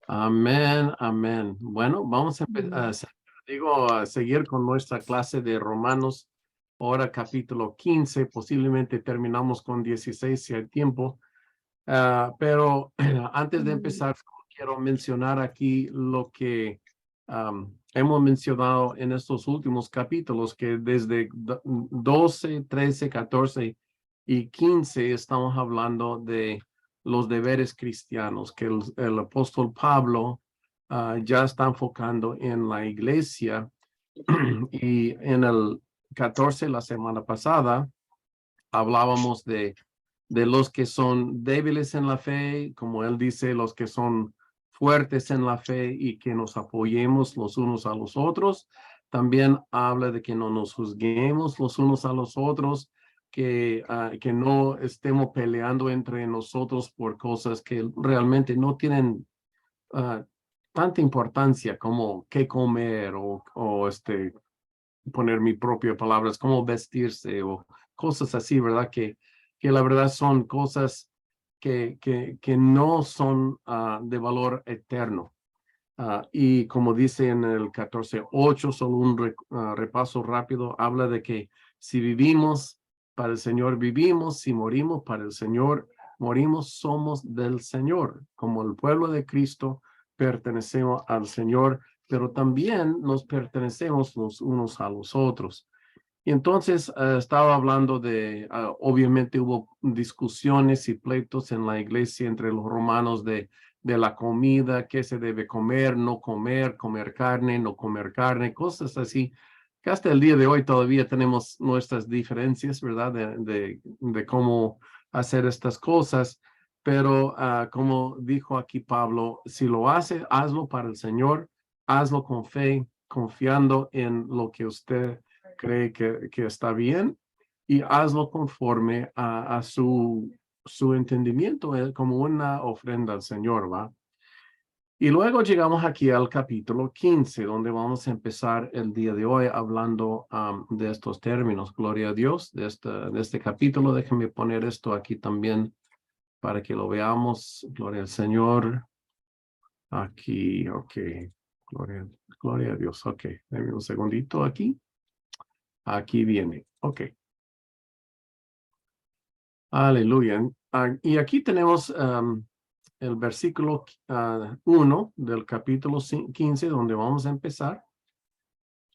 Amén, amén. Bueno, vamos a, a seguir con nuestra clase de Romanos, ahora capítulo 15, posiblemente terminamos con 16 si hay tiempo. Pero antes de empezar, quiero mencionar aquí lo que hemos mencionado en estos últimos capítulos, que desde 12, 13, 14 y 15 estamos hablando de los deberes cristianos, que el apóstol Pablo ya está enfocando en la iglesia. Y en el 14, la semana pasada, hablábamos de los que son débiles en la fe, como él dice, los que son fuertes en la fe y que nos apoyemos los unos a los otros. También habla de que no nos juzguemos los unos a los otros, que no estemos peleando entre nosotros por cosas que realmente no tienen uh, tanta importancia como qué comer o poner mi propia palabras, cómo vestirse o cosas así, ¿verdad? Que la verdad son cosas que no son de valor eterno. Y como dice en el 14:8, solo un repaso rápido, habla de que si vivimos para el Señor, vivimos, si morimos para el Señor, morimos, somos del Señor. Como el pueblo de Cristo, pertenecemos al Señor, pero también nos pertenecemos los unos a los otros. Y entonces estaba hablando obviamente hubo discusiones y pleitos en la iglesia entre los romanos de la comida, qué se debe comer, no comer, comer carne, no comer carne, cosas así, que hasta el día de hoy todavía tenemos nuestras diferencias, ¿verdad? De cómo hacer estas cosas, pero como dijo aquí Pablo, si lo hace, hazlo para el Señor, hazlo con fe, confiando en lo que usted cree que está bien y hazlo conforme a su entendimiento como una ofrenda al Señor, ¿va? Y luego llegamos aquí al capítulo 15, donde vamos a empezar el día de hoy hablando de estos términos. Gloria a Dios, de este capítulo. Déjenme poner esto aquí también para que lo veamos. Gloria al Señor. Aquí, ok. Gloria, gloria a Dios. Ok, denme un segundito aquí. Aquí viene. Ok. Aleluya. Y aquí tenemos el versículo 1 del capítulo 15, donde vamos a empezar.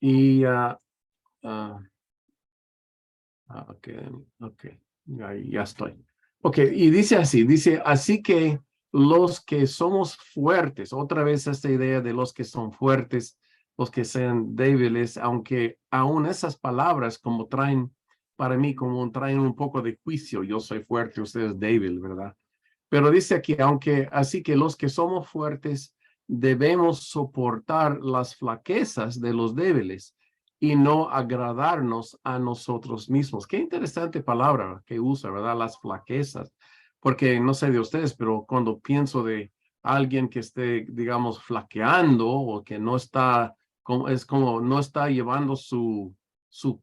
Y, ok, ok, ya estoy. Ok, y dice así que los que somos fuertes, otra vez esta idea de los que son fuertes, los que sean débiles, aunque aún esas palabras como traen, para mí, como traen un poco de juicio, yo soy fuerte, usted es débil, ¿verdad? Pero dice aquí, aunque así que los que somos fuertes debemos soportar las flaquezas de los débiles y no agradarnos a nosotros mismos. Qué interesante palabra que usa, ¿verdad? Las flaquezas. Porque no sé de ustedes, pero cuando pienso de alguien que esté, digamos, flaqueando o que no está, es como no está llevando su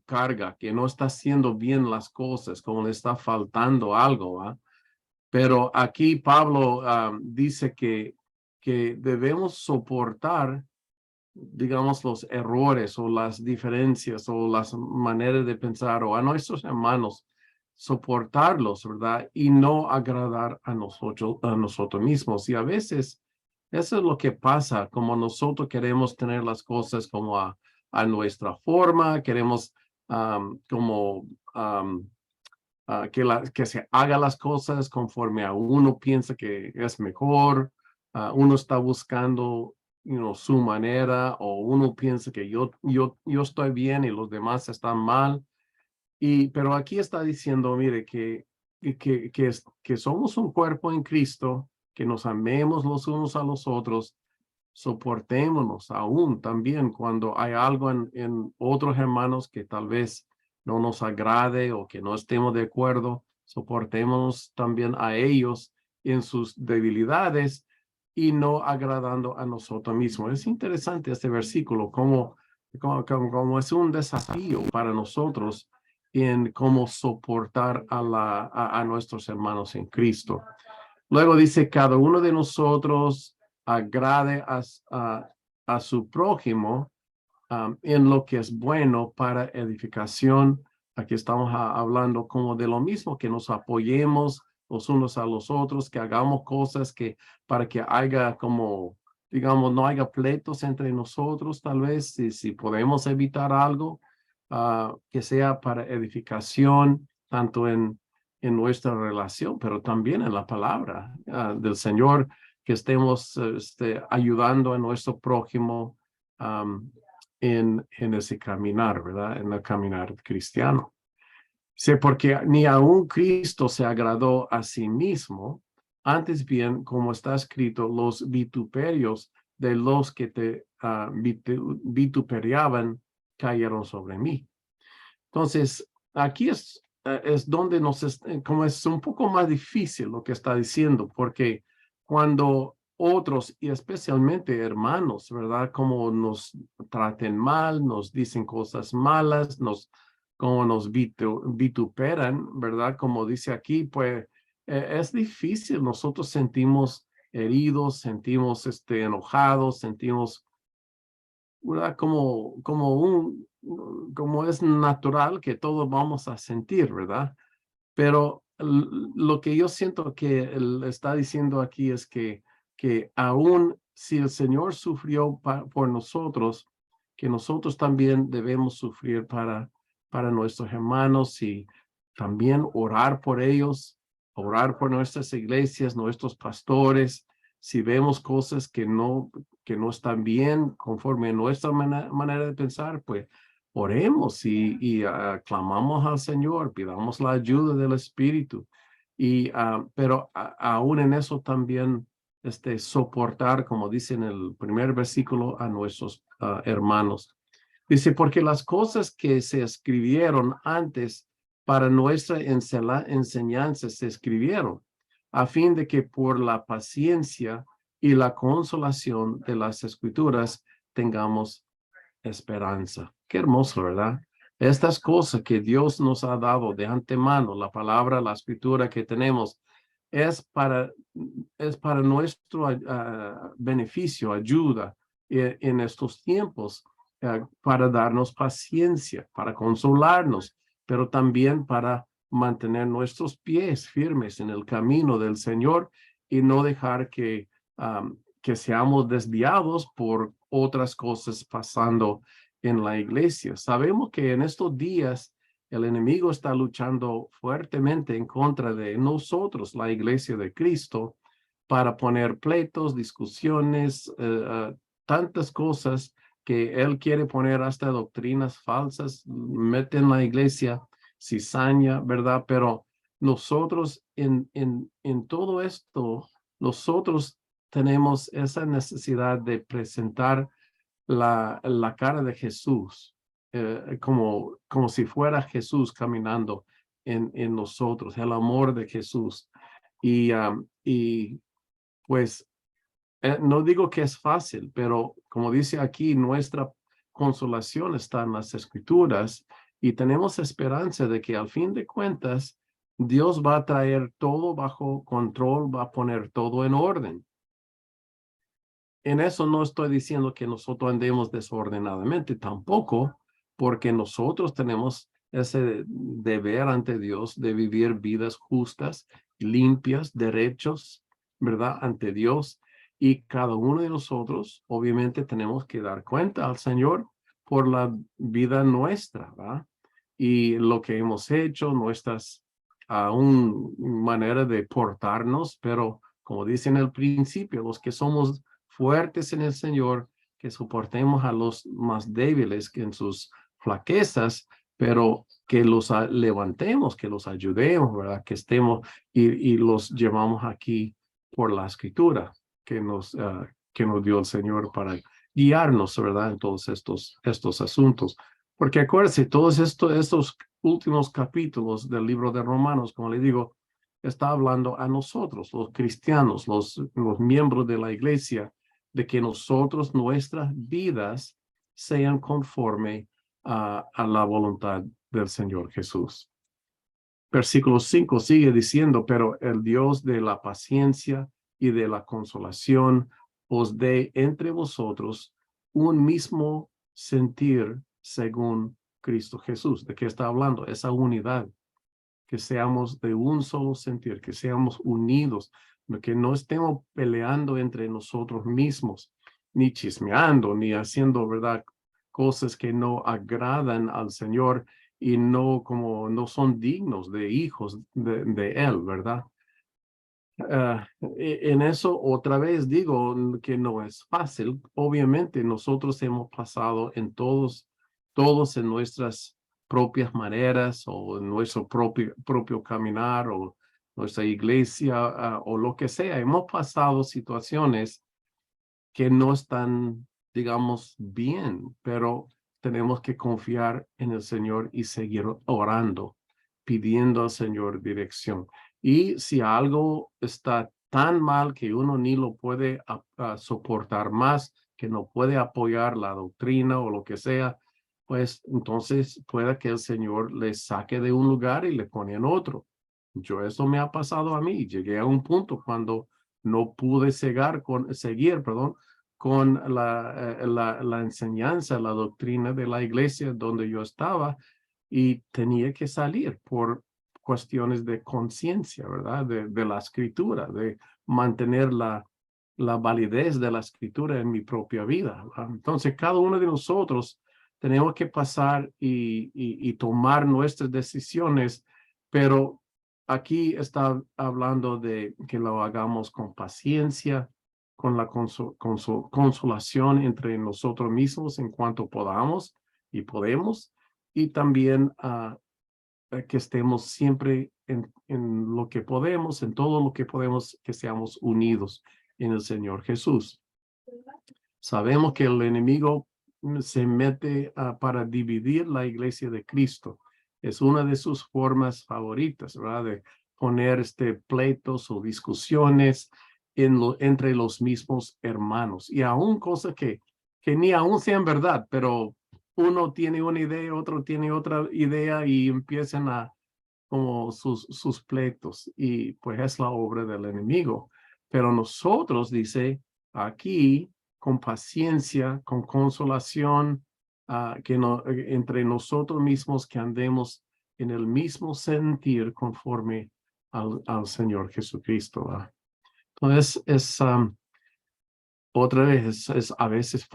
carga, que no está haciendo bien las cosas, como le está faltando algo, ¿va? Pero aquí Pablo dice que debemos soportar, digamos, los errores o las diferencias o las maneras de pensar o a nuestros hermanos, soportarlos, ¿verdad? Y no agradar a nosotros mismos. Y a veces eso es lo que pasa, como nosotros queremos tener las cosas como a nuestra forma, queremos como que se haga las cosas conforme a uno piensa que es mejor, uno está buscando su manera o uno piensa que yo estoy bien y los demás están mal. Pero aquí está diciendo, mire, que somos un cuerpo en Cristo, que nos amemos los unos a los otros, soportémonos aún también cuando hay algo en otros hermanos que tal vez no nos agrade o que no estemos de acuerdo, soportémonos también a ellos en sus debilidades y no agradando a nosotros mismos. Es interesante este versículo, como es un desafío para nosotros en cómo soportar a nuestros hermanos en Cristo. Luego dice, cada uno de nosotros agrade a su prójimo en lo que es bueno para edificación. Aquí estamos hablando como de lo mismo, que nos apoyemos los unos a los otros, que hagamos cosas que para que haya como, digamos, no haya pleitos entre nosotros, tal vez, si podemos evitar algo, que sea para edificación, tanto en nuestra relación, pero también en la palabra del Señor, que estemos ayudando a nuestro prójimo en ese caminar, ¿verdad? En el caminar cristiano. Sí, porque ni aun Cristo se agradó a sí mismo, antes bien, como está escrito, los vituperios de los que te vituperiaban cayeron sobre mí. Entonces, aquí es donde como es un poco más difícil lo que está diciendo, porque cuando otros, y especialmente hermanos, ¿verdad? Como nos traten mal, nos dicen cosas malas, como nos vituperan, ¿verdad? Como dice aquí, pues es difícil. Nosotros sentimos heridos, sentimos enojados, sentimos, ¿verdad? Como es natural que todos vamos a sentir, ¿verdad? Pero lo que yo siento que él está diciendo aquí es que aún si el Señor sufrió por nosotros, que nosotros también debemos sufrir para nuestros hermanos y también orar por ellos, orar por nuestras iglesias, nuestros pastores. Si vemos cosas que no están bien conforme a nuestra manera de pensar, pues oremos y clamamos al Señor, pidamos la ayuda del Espíritu. Pero aún en eso también soportar, como dice en el primer versículo, a nuestros hermanos. Dice, porque las cosas que se escribieron antes para nuestra enseñanza se escribieron, a fin de que por la paciencia y la consolación de las Escrituras tengamos esperanza. Qué hermoso, ¿verdad? Estas cosas que Dios nos ha dado de antemano, la palabra, la escritura que tenemos, es para, es para nuestro beneficio, ayuda en estos tiempos, para darnos paciencia, para consolarnos, pero también para mantener nuestros pies firmes en el camino del Señor y no dejar que seamos desviados por otras cosas pasando en la iglesia. Sabemos que en estos días el enemigo está luchando fuertemente en contra de nosotros, la iglesia de Cristo, para poner pleitos, discusiones, tantas cosas que él quiere poner hasta doctrinas falsas, mete en la iglesia cizaña, ¿verdad? Pero nosotros en todo esto, nosotros tenemos esa necesidad de presentar la cara de Jesús, como si fuera Jesús caminando en nosotros, el amor de Jesús. Y pues no digo que es fácil, pero como dice aquí, nuestra consolación está en las Escrituras y tenemos esperanza de que al fin de cuentas Dios va a traer todo bajo control, va a poner todo en orden. En eso no estoy diciendo que nosotros andemos desordenadamente, tampoco, porque nosotros tenemos ese deber ante Dios de vivir vidas justas, limpias, derechos, ¿verdad? Ante Dios. Y cada uno de nosotros, obviamente, tenemos que dar cuenta al Señor por la vida nuestra, ¿verdad? Y lo que hemos hecho, nuestras aún maneras de portarnos, pero como dice en el principio, los que somos fuertes en el Señor, que soportemos a los más débiles que en sus flaquezas, pero que los levantemos, que los ayudemos, ¿verdad? Que estemos y los llevamos aquí por la escritura que nos dio el Señor para guiarnos, ¿verdad? En todos estos asuntos. Porque acuérdense, todos estos últimos capítulos del libro de Romanos, como le digo, está hablando a nosotros, los cristianos, los miembros de la iglesia, de que nosotros, nuestras vidas, sean conforme a la voluntad del Señor Jesús. Versículo 5 sigue diciendo, pero el Dios de la paciencia y de la consolación os dé entre vosotros un mismo sentir según Cristo Jesús. ¿De qué está hablando? Esa unidad, que seamos de un solo sentir, que seamos unidos, que no estemos peleando entre nosotros mismos, ni chismeando, ni haciendo, ¿verdad?, cosas que no agradan al Señor y no son dignos de hijos de Él, ¿verdad? En eso otra vez digo que no es fácil. Obviamente nosotros hemos pasado todos en nuestras propias maneras o en nuestro propio caminar o nuestra iglesia o lo que sea. Hemos pasado situaciones que no están, digamos, bien, pero tenemos que confiar en el Señor y seguir orando, pidiendo al Señor dirección. Y si algo está tan mal que uno ni lo puede soportar más, que no puede apoyar la doctrina o lo que sea, pues entonces pueda que el Señor le saque de un lugar y le pone en otro. Eso me ha pasado a mí. Llegué a un punto cuando no pude seguir, perdón, con la enseñanza, la doctrina de la iglesia donde yo estaba y tenía que salir por cuestiones de conciencia, ¿verdad? De la escritura, de mantener la validez de la escritura en mi propia vida, ¿verdad? Entonces, cada uno de nosotros tenemos que pasar y tomar nuestras decisiones, pero aquí está hablando de que lo hagamos con paciencia, con la consolación entre nosotros mismos en cuanto podamos y podemos, y también que estemos siempre en lo que podemos, en todo lo que podemos, que seamos unidos en el Señor Jesús. Sabemos que el enemigo se mete para dividir la iglesia de Cristo. Es una de sus formas favoritas, ¿verdad? De poner pleitos o discusiones entre los mismos hermanos. Y aún cosas que ni aún sean verdad, pero uno tiene una idea, otro tiene otra idea y empiezan como sus pleitos. Y pues es la obra del enemigo. Pero nosotros, dice aquí, con paciencia, con consolación, entre nosotros mismos que andemos en el mismo sentir conforme al Señor Jesucristo. Entonces, otra vez, es a veces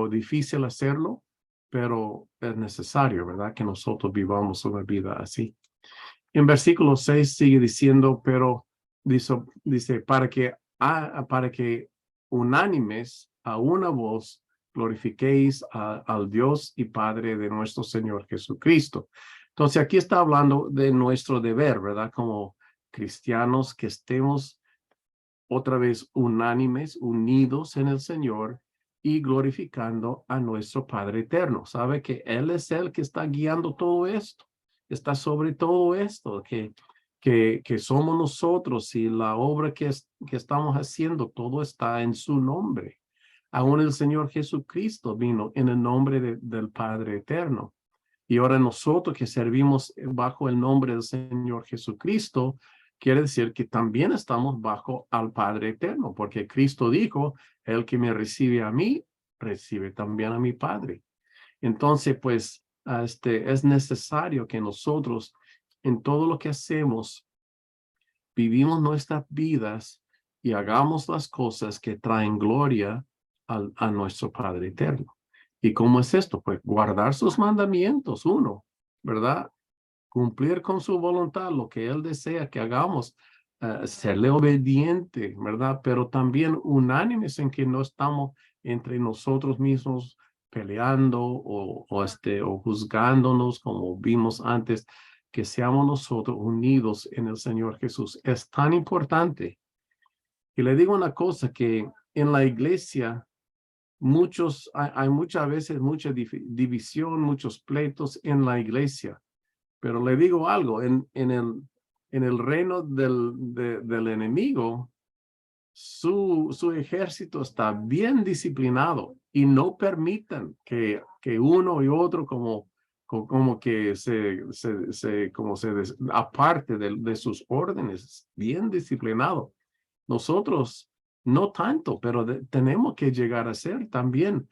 difícil hacerlo, pero es necesario, ¿verdad? Que nosotros vivamos una vida así. En versículo 6 sigue diciendo, pero dice para que unánimes a una voz glorifiquéis al Dios y Padre de nuestro Señor Jesucristo. Entonces aquí está hablando de nuestro deber, ¿verdad? Como cristianos, que estemos otra vez unánimes, unidos en el Señor y glorificando a nuestro Padre eterno. Sabe que Él es el que está guiando todo esto, está sobre todo esto, que somos nosotros, y la obra que estamos haciendo, todo está en su nombre. Aún el Señor Jesucristo vino en el nombre del Padre eterno. Y ahora nosotros que servimos bajo el nombre del Señor Jesucristo, quiere decir que también estamos bajo al Padre eterno, porque Cristo dijo, el que me recibe a mí, recibe también a mi Padre. Entonces, pues, es necesario que nosotros, en todo lo que hacemos, vivimos nuestras vidas y hagamos las cosas que traen gloria a nuestro Padre eterno. ¿Y cómo es esto? Pues guardar sus mandamientos, ¿verdad? Cumplir con su voluntad, lo que Él desea que hagamos, serle obediente, ¿verdad? Pero también unánimes en que no estamos entre nosotros mismos peleando o juzgándonos, como vimos antes, que seamos nosotros unidos en el Señor Jesús. Es tan importante. Y le digo una cosa, que en la iglesia hay muchas veces mucha división, muchos pleitos en la iglesia. Pero le digo algo, en el reino del enemigo, su ejército está bien disciplinado y no permitan que uno y otro como que aparte de sus órdenes, bien disciplinado. Nosotros No tanto, pero tenemos que llegar a ser también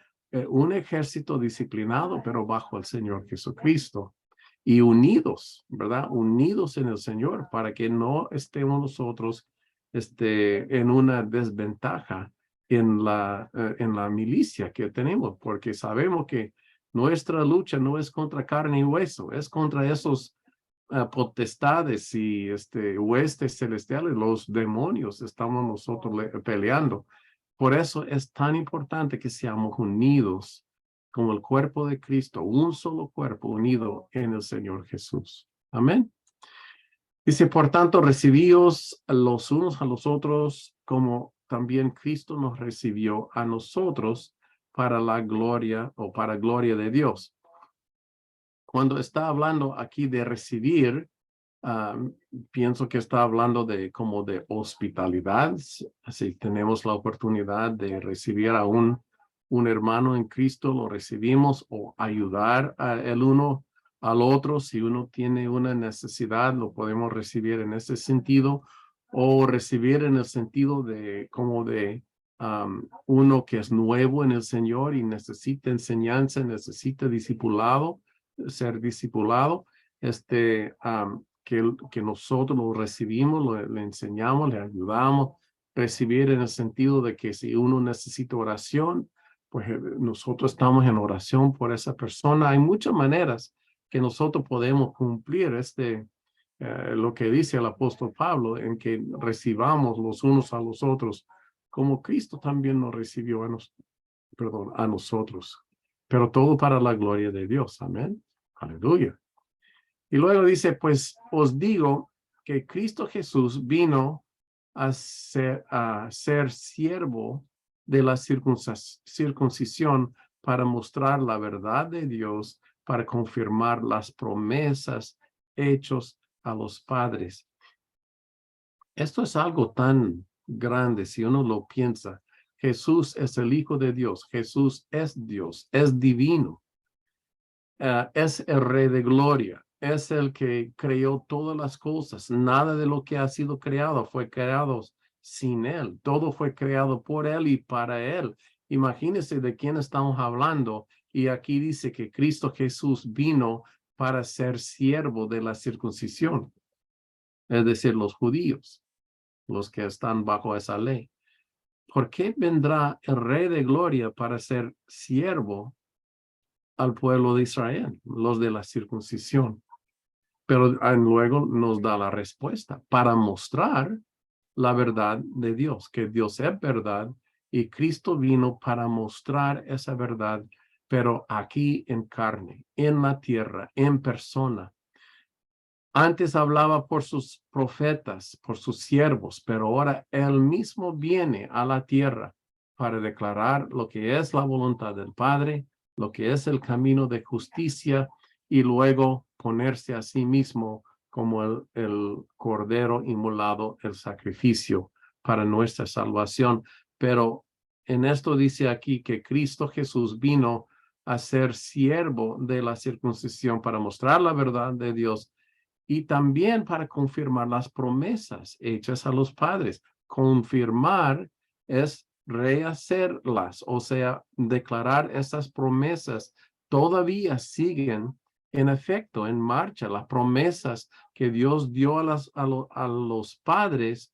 un ejército disciplinado, pero bajo el Señor Jesucristo. Y unidos, ¿verdad? Unidos en el Señor para que no estemos nosotros en una desventaja en la milicia que tenemos, porque sabemos que nuestra lucha no es contra carne y hueso, es contra esos potestades y huestes celestiales, los demonios, estamos nosotros peleando. Por eso es tan importante que seamos unidos como el cuerpo de Cristo, un solo cuerpo unido en el Señor Jesús. Amén. Dice, por tanto, recibíos los unos a los otros como también Cristo nos recibió a nosotros para la gloria o para gloria de Dios. Cuando está hablando aquí de recibir, pienso que está hablando de como de hospitalidad. Si tenemos la oportunidad de recibir a un hermano en Cristo, lo recibimos, o ayudar el uno al otro. Si uno tiene una necesidad, lo podemos recibir en ese sentido, o recibir en el sentido de como de uno que es nuevo en el Señor y necesita enseñanza, necesita discipulado, ser discipulado, que nosotros lo recibimos, le enseñamos, le ayudamos. Recibir en el sentido de que si uno necesita oración, pues nosotros estamos en oración por esa persona. Hay muchas maneras que nosotros podemos cumplir lo que dice el apóstol Pablo, en que recibamos los unos a los otros, como Cristo también nos recibió a nosotros. Pero todo para la gloria de Dios. Amén. Aleluya. Y luego dice, pues os digo que Cristo Jesús vino a ser siervo de la circuncisión para mostrar la verdad de Dios, para confirmar las promesas hechas a los padres. Esto es algo tan grande si uno lo piensa. Jesús es el Hijo de Dios. Jesús es divino. Es el Rey de Gloria, es el que creó todas las cosas. Nada de lo que ha sido creado fue creado sin Él. Todo fue creado por Él y para Él. Imagínense de quién estamos hablando. Y aquí dice que Cristo Jesús vino para ser siervo de la circuncisión, es decir, los judíos, los que están bajo esa ley. ¿Por qué vendrá el Rey de Gloria para ser siervo al pueblo de Israel, los de la circuncisión? Pero luego nos da la respuesta para mostrar la verdad de Dios, que Dios es verdad y Cristo vino para mostrar esa verdad, pero aquí en carne, en la tierra, en persona. Antes hablaba por sus profetas, por sus siervos, pero ahora Él mismo viene a la tierra para declarar lo que es la voluntad del Padre, lo que es el camino de justicia, y luego ponerse a sí mismo como el cordero inmolado, el sacrificio para nuestra salvación. Pero en esto dice aquí que Cristo Jesús vino a ser siervo de la circuncisión para mostrar la verdad de Dios y también para confirmar las promesas hechas a los padres. Confirmar es rehacerlas, o sea, declarar esas promesas todavía siguen en efecto, en marcha. Las promesas que Dios dio a los padres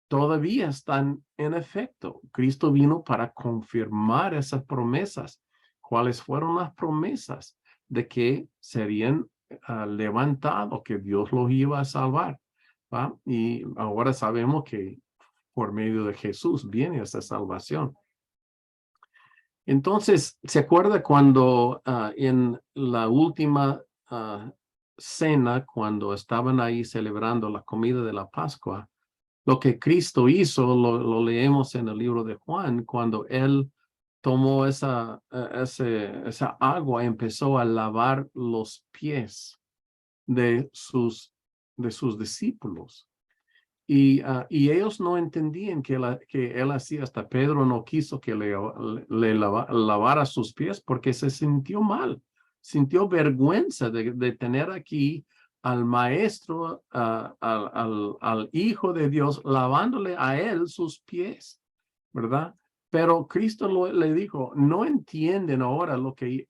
todavía están en efecto. Cristo vino para confirmar esas promesas. ¿Cuáles fueron las promesas? De que serían levantados, que Dios los iba a salvar, ¿va? Y ahora sabemos que por medio de Jesús viene esa salvación. Entonces, ¿se acuerda cuando en la última cena, cuando estaban ahí celebrando la comida de la Pascua, lo que Cristo hizo, lo leemos en el libro de Juan, cuando Él tomó esa agua, empezó a lavar los pies de sus discípulos. Y ellos no entendían que Él hacía, hasta Pedro no quiso que le lavara sus pies porque se sintió mal, sintió vergüenza de tener aquí al maestro, al Hijo de Dios, lavándole a él sus pies. ¿verdad? Pero Cristo le dijo, no entienden ahora lo que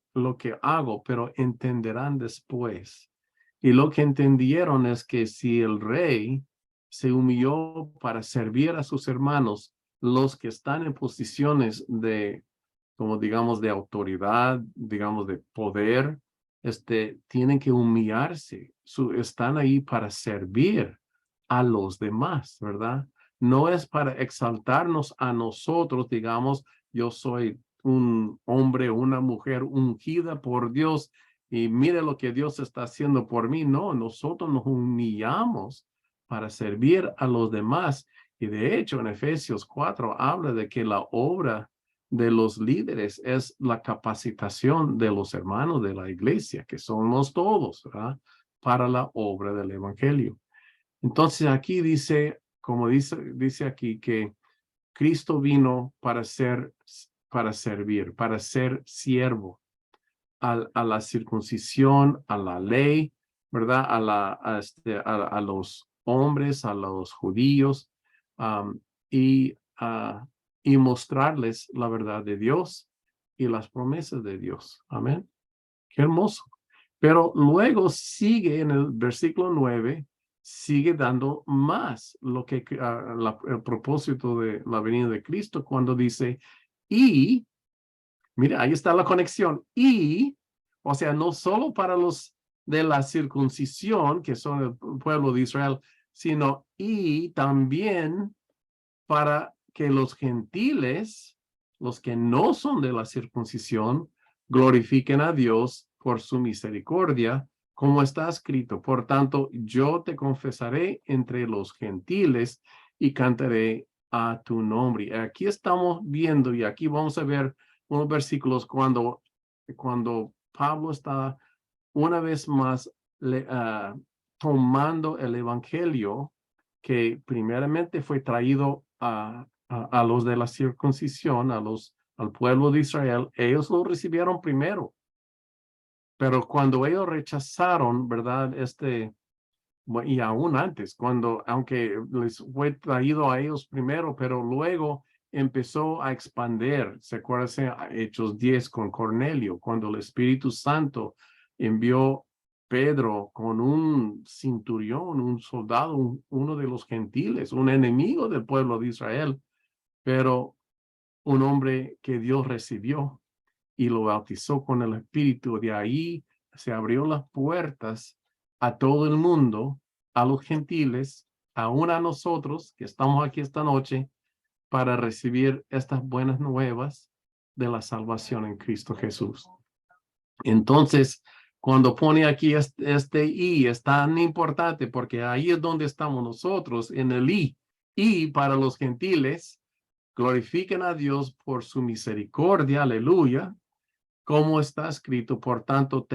hago, pero entenderán después. Y lo que entendieron es que si el rey se humilló para servir a sus hermanos, los que están en posiciones de, como digamos, de autoridad, digamos, de poder, tienen que humillarse. Están ahí para servir a los demás, ¿verdad? No es para exaltarnos a nosotros, digamos, yo soy un hombre o una mujer ungida por Dios y mire lo que Dios está haciendo por mí. No, nosotros nos humillamos para servir a los demás. Y de hecho, en Efesios 4 habla de que la obra de los líderes es la capacitación de los hermanos de la iglesia, que somos todos, ¿verdad? Para la obra del evangelio. Entonces aquí dice, como dice aquí, que Cristo vino para servir, para ser siervo a la circuncisión, a la ley, ¿verdad? A los hombres, a los judíos, um, y, uh, y mostrarles la verdad de Dios y las promesas de Dios. Amén. Qué hermoso. Pero luego sigue en el versículo 9, sigue dando más lo que el propósito de la venida de Cristo cuando dice, y, mira, ahí está la conexión, y, o sea, no solo para los de la circuncisión, que son el pueblo de Israel, sino y también para que los gentiles, los que no son de la circuncisión, glorifiquen a Dios por su misericordia, como está escrito. Por tanto, yo te confesaré entre los gentiles y cantaré a tu nombre. Aquí estamos viendo, y aquí vamos a ver unos versículos cuando Pablo está una vez más tomando el evangelio que primeramente fue traído a los de la circuncisión, al pueblo de Israel. Ellos lo recibieron primero, pero cuando ellos rechazaron, ¿verdad? Y aún antes, aunque les fue traído a ellos primero, pero luego empezó a expandir. ¿Se acuerdan? Hechos 10 con Cornelio, cuando el Espíritu Santo envió Pedro con un centurión, un soldado, uno de los gentiles, un enemigo del pueblo de Israel, pero un hombre que Dios recibió y lo bautizó con el Espíritu. De ahí se abrió las puertas a todo el mundo, a los gentiles, aún a nosotros que estamos aquí esta noche, para recibir estas buenas nuevas de la salvación en Cristo Jesús. Entonces, cuando pone aquí y es tan importante porque ahí es donde estamos nosotros, en el y para los gentiles, glorifiquen a Dios por su misericordia, aleluya, como está escrito, por tanto,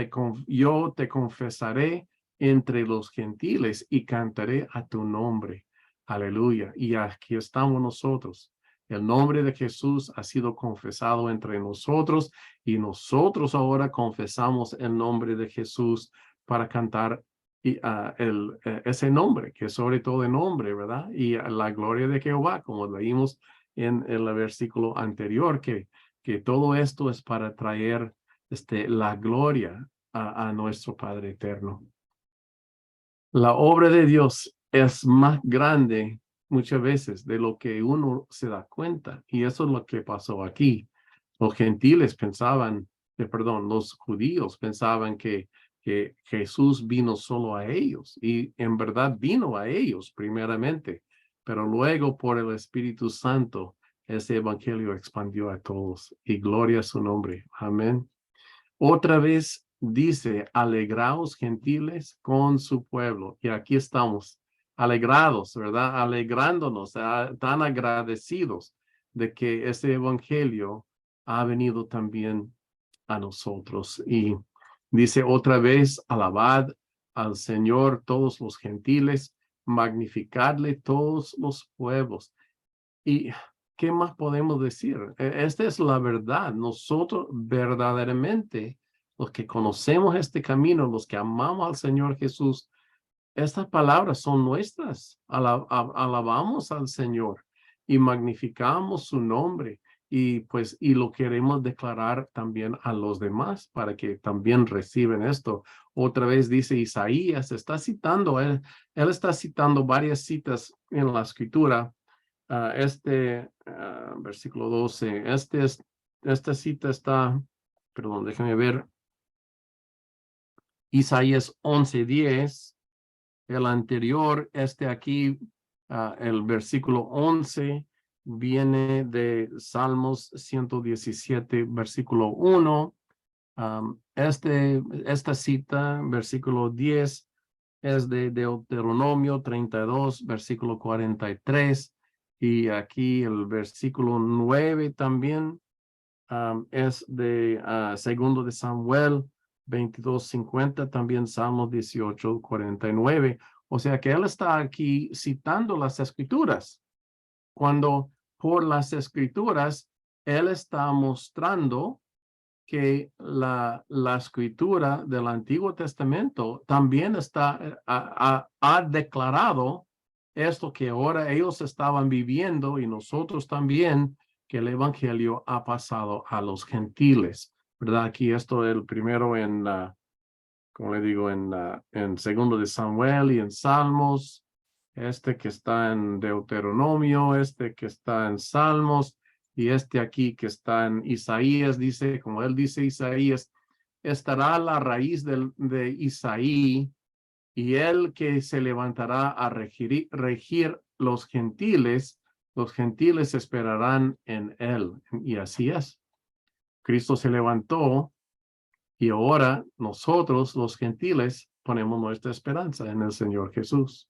yo te confesaré entre los gentiles y cantaré a tu nombre. Aleluya. Y aquí estamos nosotros. El nombre de Jesús ha sido confesado entre nosotros y nosotros ahora confesamos el nombre de Jesús para cantar ese nombre, que es sobre todo el nombre, ¿verdad? Y la gloria de Jehová, como leímos en el versículo anterior, que todo esto es para traer la gloria a nuestro Padre eterno. La obra de Dios es más grande muchas veces de lo que uno se da cuenta. Y eso es lo que pasó aquí. Los gentiles pensaban, los judíos pensaban que Jesús vino solo a ellos. Y en verdad vino a ellos primeramente. Pero luego por el Espíritu Santo, ese evangelio expandió a todos. Y gloria a su nombre. Amén. Otra vez dice, alegraos gentiles con su pueblo. Y aquí estamos, alegrados, ¿verdad? Alegrándonos, tan agradecidos de que ese evangelio ha venido también a nosotros. Y dice otra vez, alabad al Señor todos los gentiles, magnificadle todos los pueblos. ¿Y qué más podemos decir? Esta es la verdad. Nosotros verdaderamente, los que conocemos este camino, los que amamos al Señor Jesús, estas palabras son nuestras. Alabamos al Señor. y magnificamos su nombre y pues y lo queremos declarar también a los demás para que también reciben esto. Otra vez dice Isaías, está citando, él está citando varias citas en la escritura. Versículo 12, esta cita está, perdón, déjame ver, Isaías 11:10, el anterior, aquí, el versículo 11, viene de Salmos 117, versículo 1. Esta cita, versículo 10, es de Deuteronomio 32, versículo 43. Y aquí el versículo 9 también es de segundo de Samuel 22:50, también Salmos 18:49. O sea que él está aquí citando las escrituras, cuando por las escrituras él está mostrando que la escritura del Antiguo Testamento también ha declarado esto que ahora ellos estaban viviendo y nosotros también, que el evangelio ha pasado a los gentiles, ¿verdad? Aquí esto el primero como le digo, en segundo de Samuel y en Salmos, que está en Deuteronomio, que está en Salmos, y aquí que está en Isaías, dice, como él dice Isaías, estará la raíz de Isaí, y él que se levantará a regir los gentiles esperarán en él. Y así es. Cristo se levantó y ahora nosotros, los gentiles, ponemos nuestra esperanza en el Señor Jesús.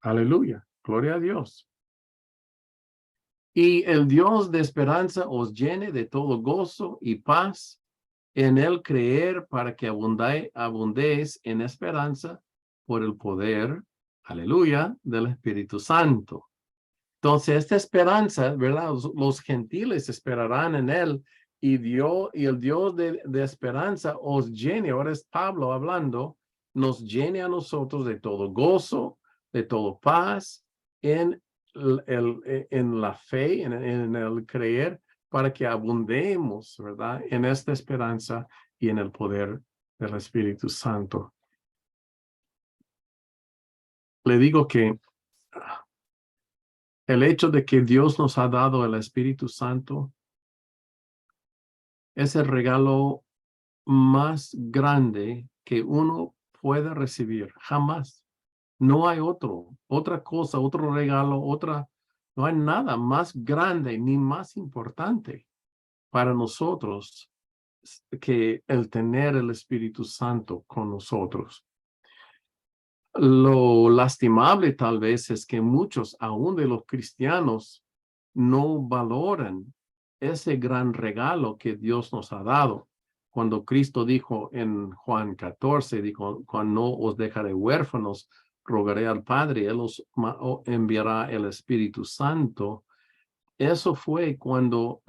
Aleluya. Gloria a Dios. Y el Dios de esperanza os llene de todo gozo y paz en el creer, para que abundéis en esperanza por el poder, aleluya, del Espíritu Santo. Entonces, esta esperanza, ¿verdad? Los gentiles esperarán en él, y el Dios de esperanza os llene, ahora es Pablo hablando, nos llene a nosotros de todo gozo, de todo paz, en la fe, en el creer, para que abundemos, ¿verdad? En esta esperanza y en el poder del Espíritu Santo. Le digo que el hecho de que Dios nos ha dado el Espíritu Santo es el regalo más grande que uno puede recibir. Jamás. No hay otra cosa, otro regalo, no hay nada más grande ni más importante para nosotros que el tener el Espíritu Santo con nosotros. Lo lastimable tal vez es que muchos, aún de los cristianos, no valoran ese gran regalo que Dios nos ha dado. Cuando Cristo dijo en Juan 14, dijo, cuando no os dejaré huérfanos, rogaré al Padre, Él os enviará el Espíritu Santo. Eso fue cuando,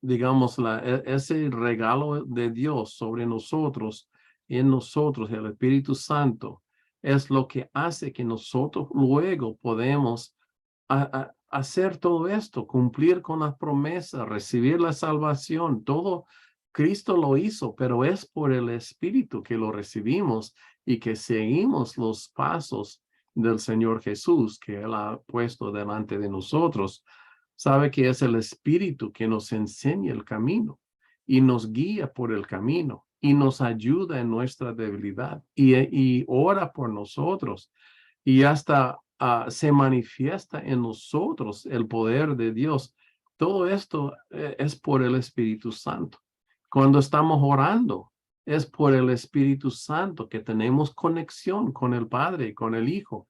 digamos, ese regalo de Dios sobre nosotros, en nosotros, el Espíritu Santo, es lo que hace que nosotros luego podemos hacer todo esto, cumplir con las promesas, recibir la salvación. Todo Cristo lo hizo, pero es por el Espíritu que lo recibimos y que seguimos los pasos del Señor Jesús que Él ha puesto delante de nosotros. Sabe que es el Espíritu que nos enseña el camino y nos guía por el camino y nos ayuda en nuestra debilidad y ora por nosotros, y hasta se manifiesta en nosotros el poder de Dios. Todo esto es por el Espíritu Santo. Cuando estamos orando, es por el Espíritu Santo que tenemos conexión con el Padre, con el Hijo,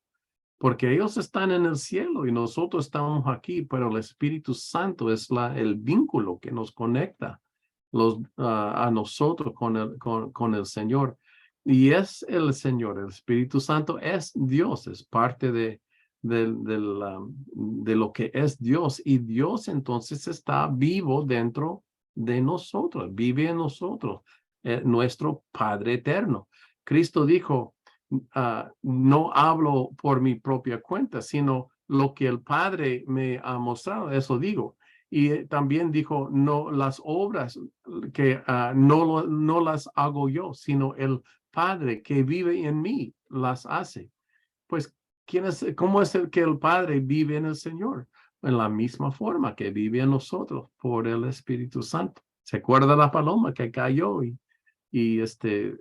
porque ellos están en el cielo y nosotros estamos aquí, pero el Espíritu Santo es el vínculo que nos conecta a nosotros con el Señor. Y es el Señor, el Espíritu Santo es Dios, es parte de lo que es Dios. Y Dios entonces está vivo dentro de nosotros, vive en nosotros, nuestro Padre eterno. Cristo dijo, no hablo por mi propia cuenta, sino lo que el Padre me ha mostrado, eso digo. Y también dijo, no, las obras que no las hago yo, sino el Padre que vive en mí las hace. Pues, ¿cómo es el que el Padre vive en el Señor? En la misma forma que vive en nosotros por el Espíritu Santo. ¿Se acuerda la paloma que cayó y se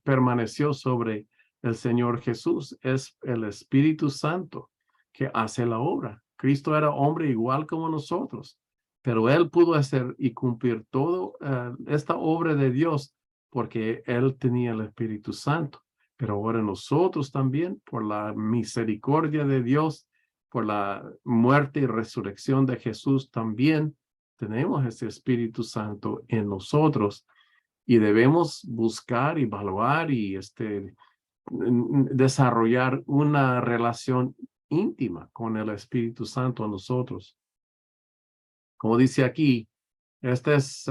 permaneció sobre el Señor Jesús? Es el Espíritu Santo que hace la obra. Cristo era hombre igual como nosotros, pero él pudo hacer y cumplir todo esta obra de Dios porque él tenía el Espíritu Santo. Pero ahora nosotros también, por la misericordia de Dios, por la muerte y resurrección de Jesús, también tenemos ese Espíritu Santo en nosotros y debemos buscar, evaluar y desarrollar una relación íntima con el Espíritu Santo en nosotros. Como dice aquí, este es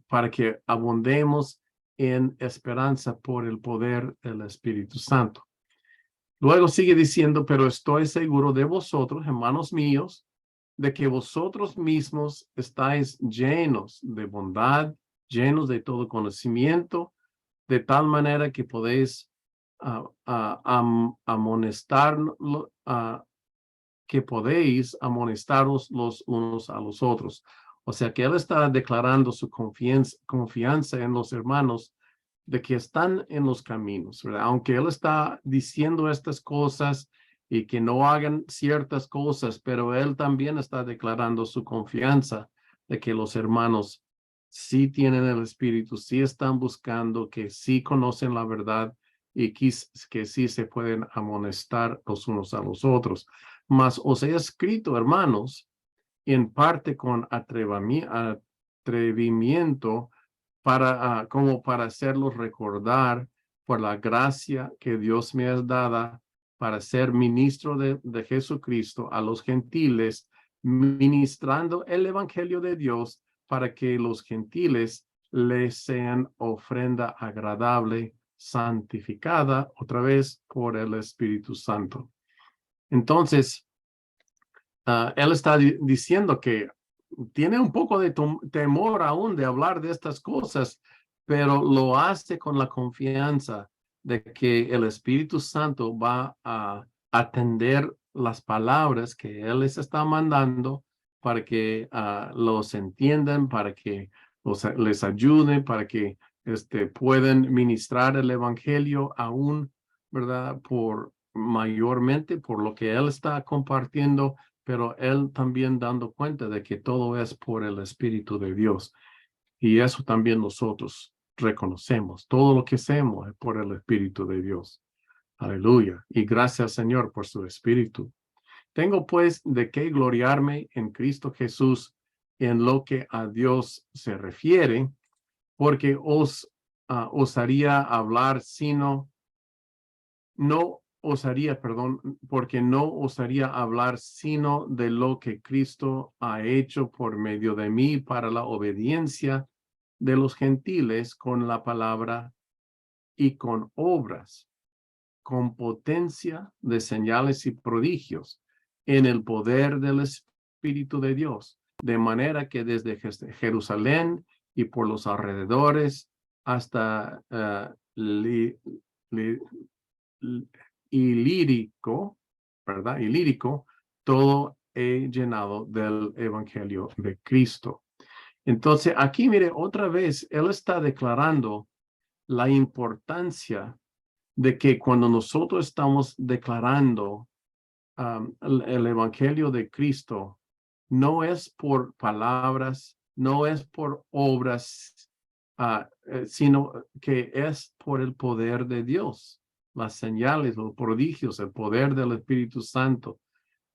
para que abundemos en esperanza por el poder del Espíritu Santo. Luego sigue diciendo, pero estoy seguro de vosotros, hermanos míos, de que vosotros mismos estáis llenos de bondad, llenos de todo conocimiento, de tal manera que podéis amonestaros los unos a los otros. O sea que él está declarando su confianza en los hermanos de que están en los caminos, ¿verdad? Aunque él está diciendo estas cosas y que no hagan ciertas cosas, pero él también está declarando su confianza de que los hermanos sí tienen el Espíritu, sí están buscando, que sí conocen la verdad y que sí se pueden amonestar los unos a los otros. Mas os he escrito, hermanos, en parte con atrevimiento como para hacerlos recordar por la gracia que Dios me ha dada para ser ministro de Jesucristo a los gentiles, ministrando el evangelio de Dios para que los gentiles les sean ofrenda agradable, santificada otra vez por el Espíritu Santo. Entonces, él está diciendo que tiene un poco de temor aún de hablar de estas cosas, pero lo hace con la confianza de que el Espíritu Santo va a atender las palabras que Él les está mandando para que los entiendan, para que les ayude, para que puedan ministrar el Evangelio aún, ¿verdad? Mayormente por lo que Él está compartiendo, pero él también dando cuenta de que todo es por el Espíritu de Dios. Y eso también nosotros reconocemos. Todo lo que hacemos es por el Espíritu de Dios. Aleluya. Y gracias, Señor, por su Espíritu. Tengo pues de qué gloriarme en Cristo Jesús en lo que a Dios se refiere, porque os haría hablar porque no osaría hablar sino de lo que Cristo ha hecho por medio de mí para la obediencia de los gentiles con la palabra y con obras, con potencia de señales y prodigios en el poder del Espíritu de Dios, de manera que desde Jerusalén y por los alrededores hasta Ilírico, ¿verdad? Ilírico, todo he llenado del Evangelio de Cristo. Entonces, aquí, mire, otra vez, él está declarando la importancia de que cuando nosotros estamos declarando el Evangelio de Cristo, no es por palabras, no es por obras, sino que es por el poder de Dios, las señales, los prodigios, el poder del Espíritu Santo.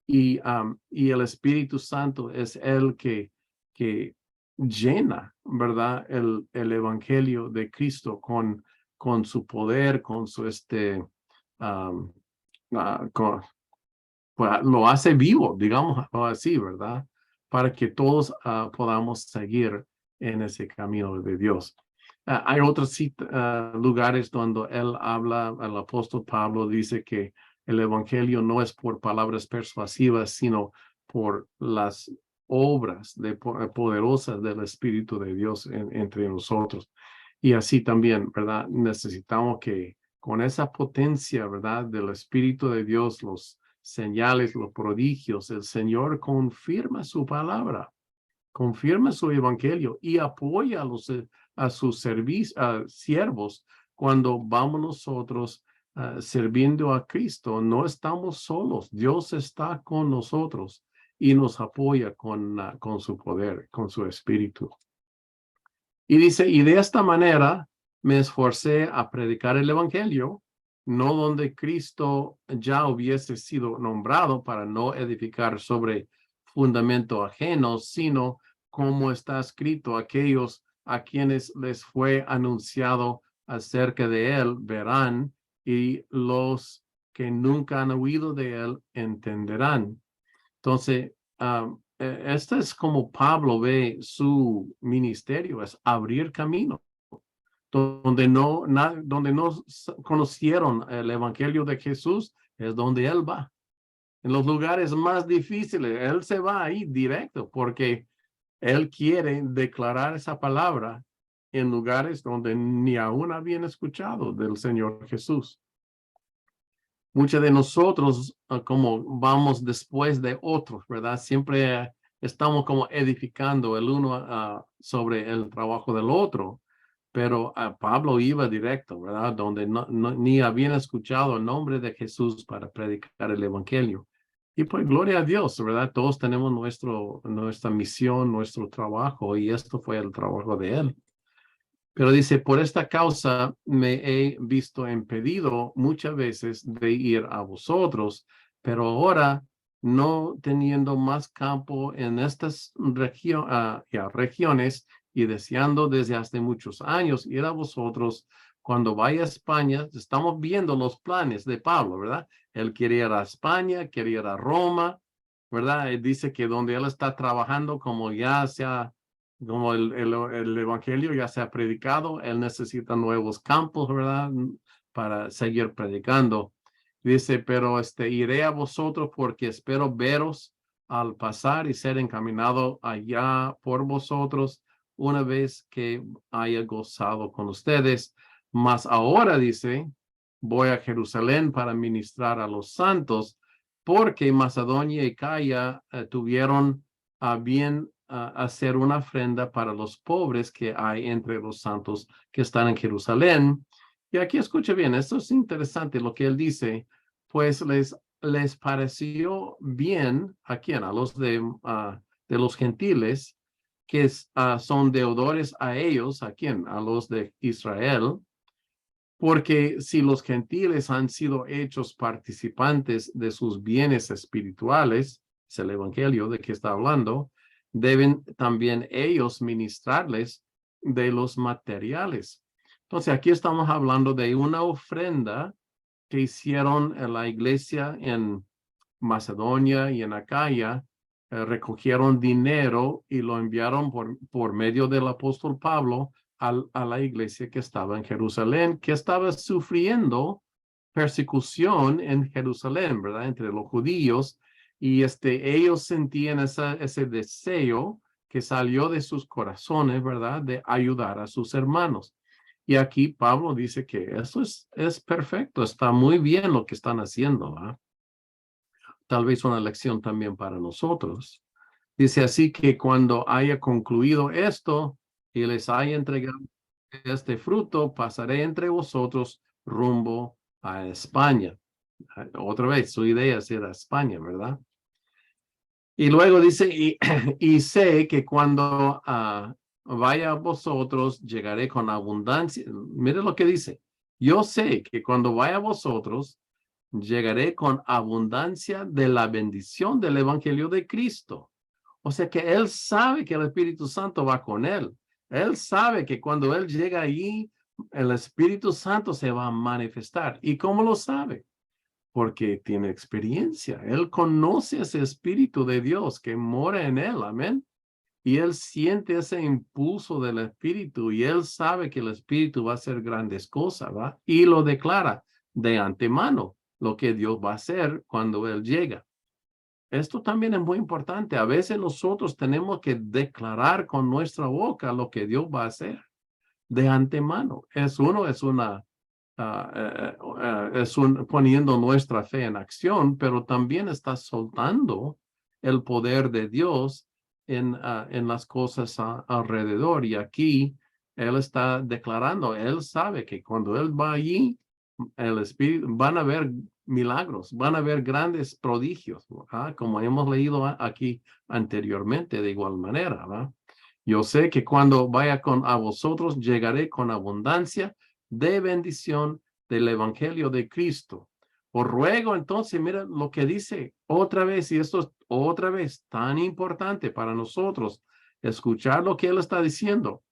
Y el Espíritu Santo es el que llena, ¿verdad? El Evangelio de Cristo con su poder, con su pues, lo hace vivo, digamos así, ¿verdad? Para que todos podamos seguir en ese camino de Dios. Hay otros lugares donde él habla, el apóstol Pablo dice que el evangelio no es por palabras persuasivas, sino por las obras poderosas del Espíritu de Dios entre nosotros. Y así también, ¿verdad? Necesitamos que con esa potencia, ¿verdad? Del Espíritu de Dios, los señales, los prodigios, el Señor confirma su palabra, confirma su evangelio y apoya a sus siervos cuando vamos nosotros sirviendo a Cristo. No estamos solos, Dios está con nosotros y nos apoya con su poder, con su espíritu. Y dice, y de esta manera me esforcé a predicar el evangelio, no donde Cristo ya hubiese sido nombrado para no edificar sobre fundamento ajeno, sino como está escrito, aquellos a quienes les fue anunciado acerca de él verán, y los que nunca han oído de él entenderán. Entonces, este es como Pablo ve su ministerio, es abrir camino. Donde no conocieron el evangelio de Jesús, es donde él va. En los lugares más difíciles, él se va ahí directo porque él quiere declarar esa palabra en lugares donde ni aún habían escuchado del Señor Jesús. Muchos de nosotros, como vamos después de otros, ¿verdad? Siempre estamos como edificando el uno sobre el trabajo del otro, pero Pablo iba directo, ¿verdad? Donde ni habían escuchado el nombre de Jesús para predicar el evangelio. Y pues gloria a Dios, ¿verdad? Todos tenemos nuestra misión, nuestro trabajo, y esto fue el trabajo de él. Pero dice, por esta causa me he visto impedido muchas veces de ir a vosotros, pero ahora no teniendo más campo en estas regiones y deseando desde hace muchos años ir a vosotros, cuando vaya a España, estamos viendo los planes de Pablo, ¿verdad? Él quiere ir a España, quiere ir a Roma, ¿verdad? Él dice que donde él está trabajando, como el evangelio ya se ha predicado, él necesita nuevos campos, ¿verdad? Para seguir predicando. Dice, pero iré a vosotros porque espero veros al pasar y ser encaminado allá por vosotros una vez que haya gozado con ustedes. Mas ahora, dice, voy a Jerusalén para ministrar a los santos, porque Macedonia y Acaya tuvieron a bien hacer una ofrenda para los pobres que hay entre los santos que están en Jerusalén. Y aquí escuche bien, esto es interesante lo que él dice, pues les pareció bien a quién, a los de los gentiles que son deudores a ellos, a quién, a los de Israel, porque si los gentiles han sido hechos participantes de sus bienes espirituales, es el evangelio de que está hablando, deben también ellos ministrarles de los materiales. Entonces, aquí estamos hablando de una ofrenda que hicieron en la iglesia en Macedonia y en Acaya. Recogieron dinero y lo enviaron por medio del apóstol Pablo a la iglesia que estaba en Jerusalén, que estaba sufriendo persecución en Jerusalén, ¿verdad? Entre los judíos. Y ellos sentían ese deseo que salió de sus corazones, ¿verdad? De ayudar a sus hermanos. Y aquí Pablo dice que eso es perfecto, está muy bien lo que están haciendo, ¿verdad? Tal vez una lección también para nosotros. Dice así que cuando haya concluido esto y les haya entregado este fruto, pasaré entre vosotros rumbo a España. Otra vez, su idea es ir a España, ¿verdad? Y luego dice, y sé que cuando vaya a vosotros, llegaré con abundancia. Mire lo que dice. Yo sé que cuando vaya a vosotros, llegaré con abundancia de la bendición del Evangelio de Cristo. O sea que él sabe que el Espíritu Santo va con él. Él sabe que cuando él llega allí, el Espíritu Santo se va a manifestar. ¿Y cómo lo sabe? Porque tiene experiencia. Él conoce ese Espíritu de Dios que mora en él. Amén. Y él siente ese impulso del Espíritu y él sabe que el Espíritu va a hacer grandes cosas, ¿va? Y lo declara de antemano. lo que Dios va a hacer cuando Él llega. Esto también es muy importante. A veces nosotros tenemos que declarar con nuestra boca lo que Dios va a hacer de antemano. Poniendo nuestra fe en acción, pero también está soltando el poder de Dios en las cosas alrededor. Y aquí Él está declarando, Él sabe que cuando Él va allí, el Espíritu, van a haber milagros, van a haber grandes prodigios, como hemos leído aquí anteriormente de igual manera, ¿verdad? Yo sé que cuando vaya a vosotros, llegaré con abundancia de bendición del Evangelio de Cristo. Os ruego entonces, mira lo que dice otra vez, y esto es otra vez tan importante para nosotros, escuchar lo que Él está diciendo.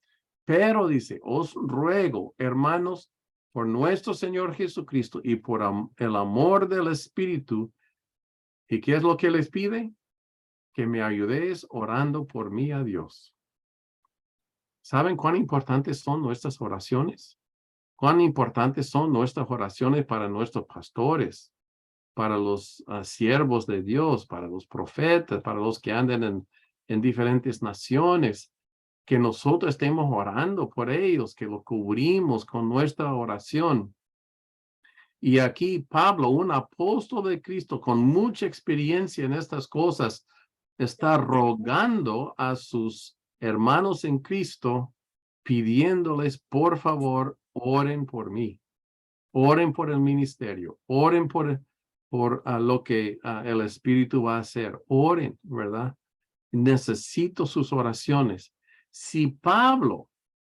Pero dice, os ruego, hermanos, por nuestro Señor Jesucristo y por el amor del Espíritu. ¿Y qué es lo que les pide? Que me ayudéis orando por mí a Dios. ¿Saben cuán importantes son nuestras oraciones? ¿Cuán importantes son nuestras oraciones para nuestros pastores, para los siervos de Dios, para los profetas, para los que andan en diferentes naciones? Que nosotros estemos orando por ellos, que los cubrimos con nuestra oración. Y aquí Pablo, un apóstol de Cristo con mucha experiencia en estas cosas, está rogando a sus hermanos en Cristo, pidiéndoles, por favor, oren por mí, oren por el ministerio, oren por lo que el Espíritu va a hacer, oren, ¿verdad? Necesito sus oraciones. Si Pablo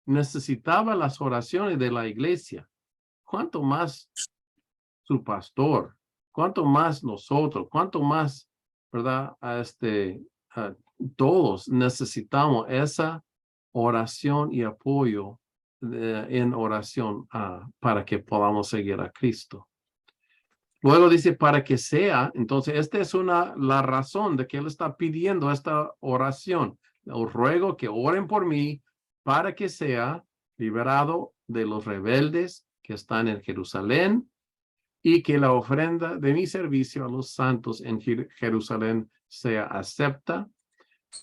necesitaba las oraciones de la iglesia, ¿cuánto más su pastor? ¿Cuánto más nosotros? ¿Cuánto más, verdad? Todos necesitamos esa oración y apoyo en oración para que podamos seguir a Cristo. Luego dice, para que sea, entonces esta es la razón de que él está pidiendo esta oración. Os ruego que oren por mí para que sea liberado de los rebeldes que están en Jerusalén y que la ofrenda de mi servicio a los santos en Jerusalén sea acepta,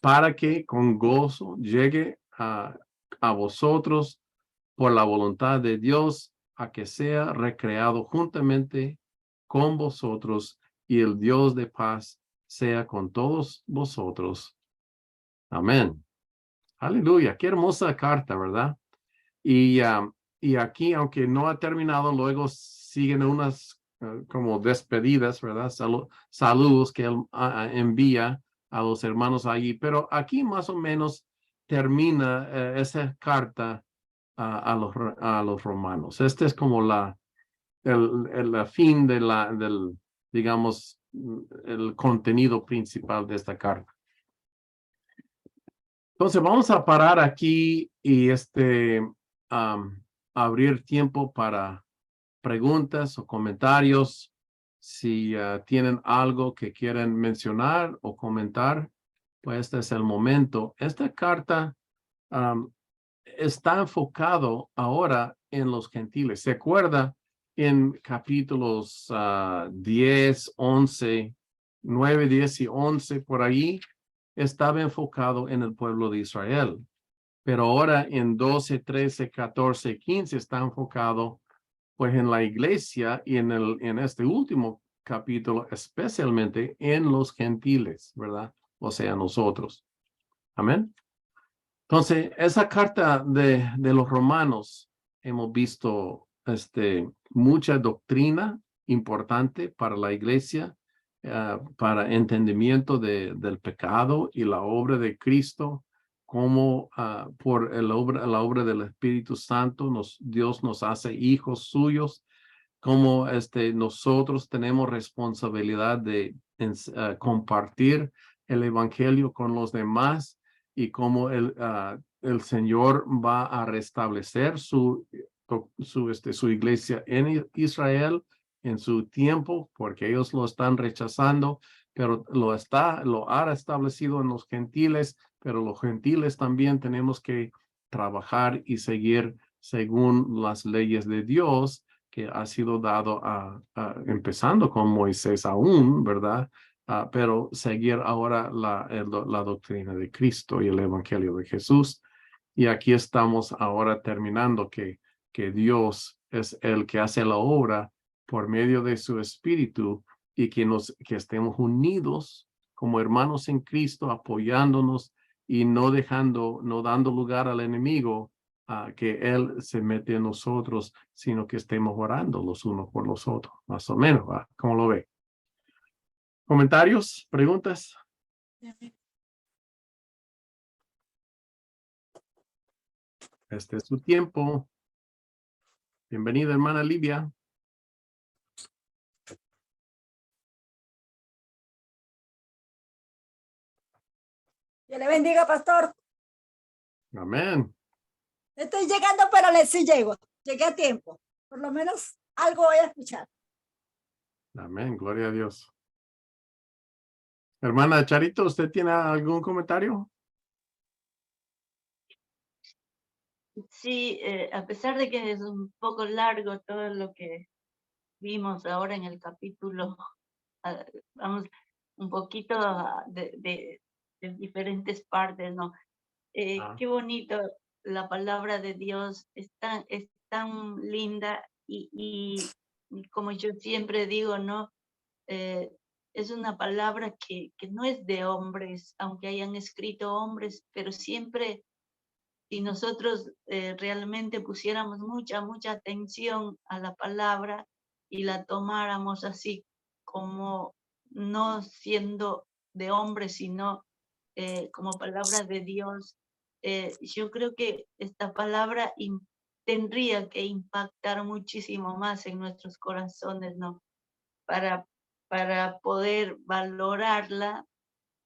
para que con gozo llegue a vosotros por la voluntad de Dios, a que sea recreado juntamente con vosotros, y el Dios de paz sea con todos vosotros. Amén. Aleluya. Qué hermosa carta, ¿verdad? Y aquí, aunque no ha terminado, luego siguen unas como despedidas, ¿verdad? Saludos que él envía a los hermanos allí. Pero aquí más o menos termina esa carta a los romanos. Este es como el fin del, digamos, el contenido principal de esta carta. Entonces vamos a parar aquí y abrir tiempo para preguntas o comentarios. Si tienen algo que quieren mencionar o comentar, pues este es el momento. Esta carta está enfocado ahora en los gentiles. ¿Se acuerda en capítulos 10, 11, 9, 10 y 11 por ahí? Estaba enfocado en el pueblo de Israel. Pero ahora en 12, 13, 14, 15 está enfocado pues en la iglesia y en este último capítulo especialmente en los gentiles, ¿verdad? O sea, nosotros. Amén. Entonces, esa carta de los romanos, hemos visto mucha doctrina importante para la iglesia, para entendimiento del pecado y la obra de Cristo, como por la obra del Espíritu Santo, Dios nos hace hijos suyos, como nosotros tenemos responsabilidad de compartir el Evangelio con los demás y cómo el Señor va a restablecer su iglesia en Israel en su tiempo, porque ellos lo están rechazando, pero lo ha establecido en los gentiles, pero los gentiles también tenemos que trabajar y seguir según las leyes de Dios, que ha sido dado empezando con Moisés aún, ¿verdad? Pero seguir ahora la doctrina de Cristo y el Evangelio de Jesús. Y aquí estamos ahora terminando que Dios es el que hace la obra por medio de su Espíritu y que estemos unidos como hermanos en Cristo, apoyándonos y no dando lugar al enemigo que Él se mete en nosotros, sino que estemos orando los unos por los otros, más o menos, ¿va? ¿Cómo lo ve? ¿Comentarios? ¿Preguntas? Este es su tiempo. Bienvenida, hermana Livia. Dios le bendiga, pastor. Amén. Estoy llegando, pero sí llego. Llegué a tiempo. Por lo menos algo voy a escuchar. Amén. Gloria a Dios. Hermana Charito, ¿usted tiene algún comentario? Sí, a pesar de que es un poco largo todo lo que vimos ahora en el capítulo, vamos un poquito de diferentes partes, ¿no? Qué bonito, la palabra de Dios es tan linda y como yo siempre digo, ¿no? Es una palabra que no es de hombres, aunque hayan escrito hombres, pero siempre si nosotros realmente pusiéramos mucha atención a la palabra y la tomáramos así como no siendo de hombre, sino como palabra de Dios, yo creo que esta palabra tendría que impactar muchísimo más en nuestros corazones, ¿no? Para poder valorarla,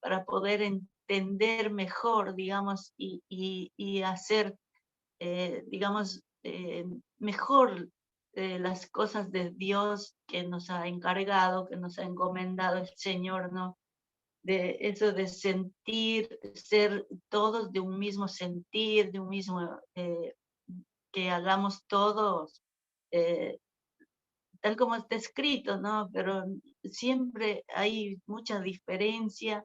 para poder entender mejor, digamos, y hacer, digamos, mejor las cosas de Dios que nos ha encargado, que nos ha encomendado el Señor, ¿no? De eso de sentir, ser todos de un mismo sentir, de un mismo, que hagamos todos tal como está escrito, ¿no? Pero siempre hay mucha diferencia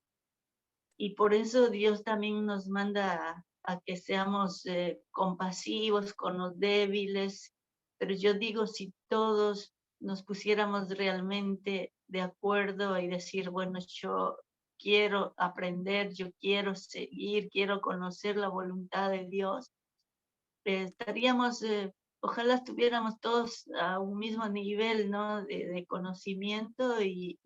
y por eso Dios también nos manda a que seamos compasivos con los débiles, pero yo digo, si todos nos pusiéramos realmente de acuerdo y decir, bueno, yo quiero aprender, yo quiero seguir, quiero conocer la voluntad de Dios, estaríamos, ojalá estuviéramos todos a un mismo nivel, ¿no? De conocimiento y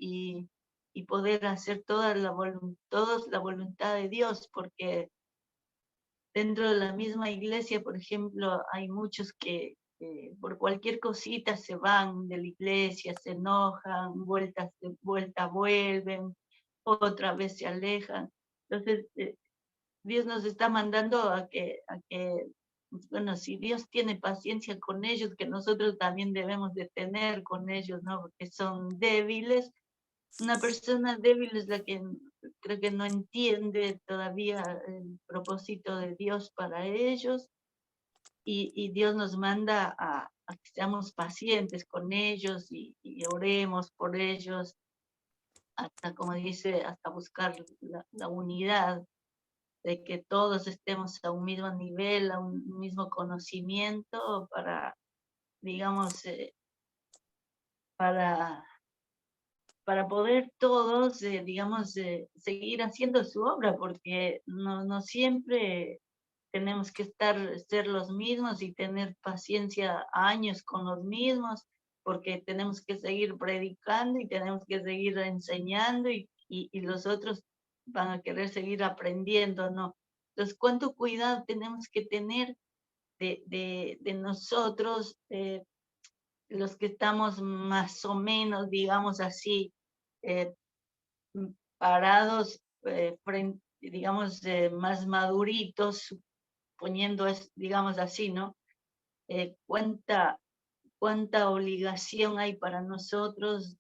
poder hacer todos la voluntad de Dios, porque dentro de la misma iglesia, por ejemplo, hay muchos que por cualquier cosita se van de la iglesia, se enojan, vuelta vuelven, otra vez se alejan. Entonces, Dios nos está mandando a que, bueno, si Dios tiene paciencia con ellos, que nosotros también debemos de tener con ellos, ¿no? Porque son débiles. Una persona débil es la que creo que no entiende todavía el propósito de Dios para ellos y Dios nos manda a que seamos pacientes con ellos y oremos por ellos hasta, como dice, hasta buscar la unidad de que todos estemos a un mismo nivel, a un mismo conocimiento para, digamos, para, para poder todos, digamos, seguir haciendo su obra, porque no siempre tenemos que ser los mismos y tener paciencia años con los mismos, porque tenemos que seguir predicando y tenemos que seguir enseñando y los otros van a querer seguir aprendiendo, ¿no? Entonces, ¿cuánto cuidado tenemos que tener de nosotros, los que estamos más o menos, digamos así, eh, parados, digamos, más maduritos, poniendo, digamos así, ¿no? Cuánta obligación hay para nosotros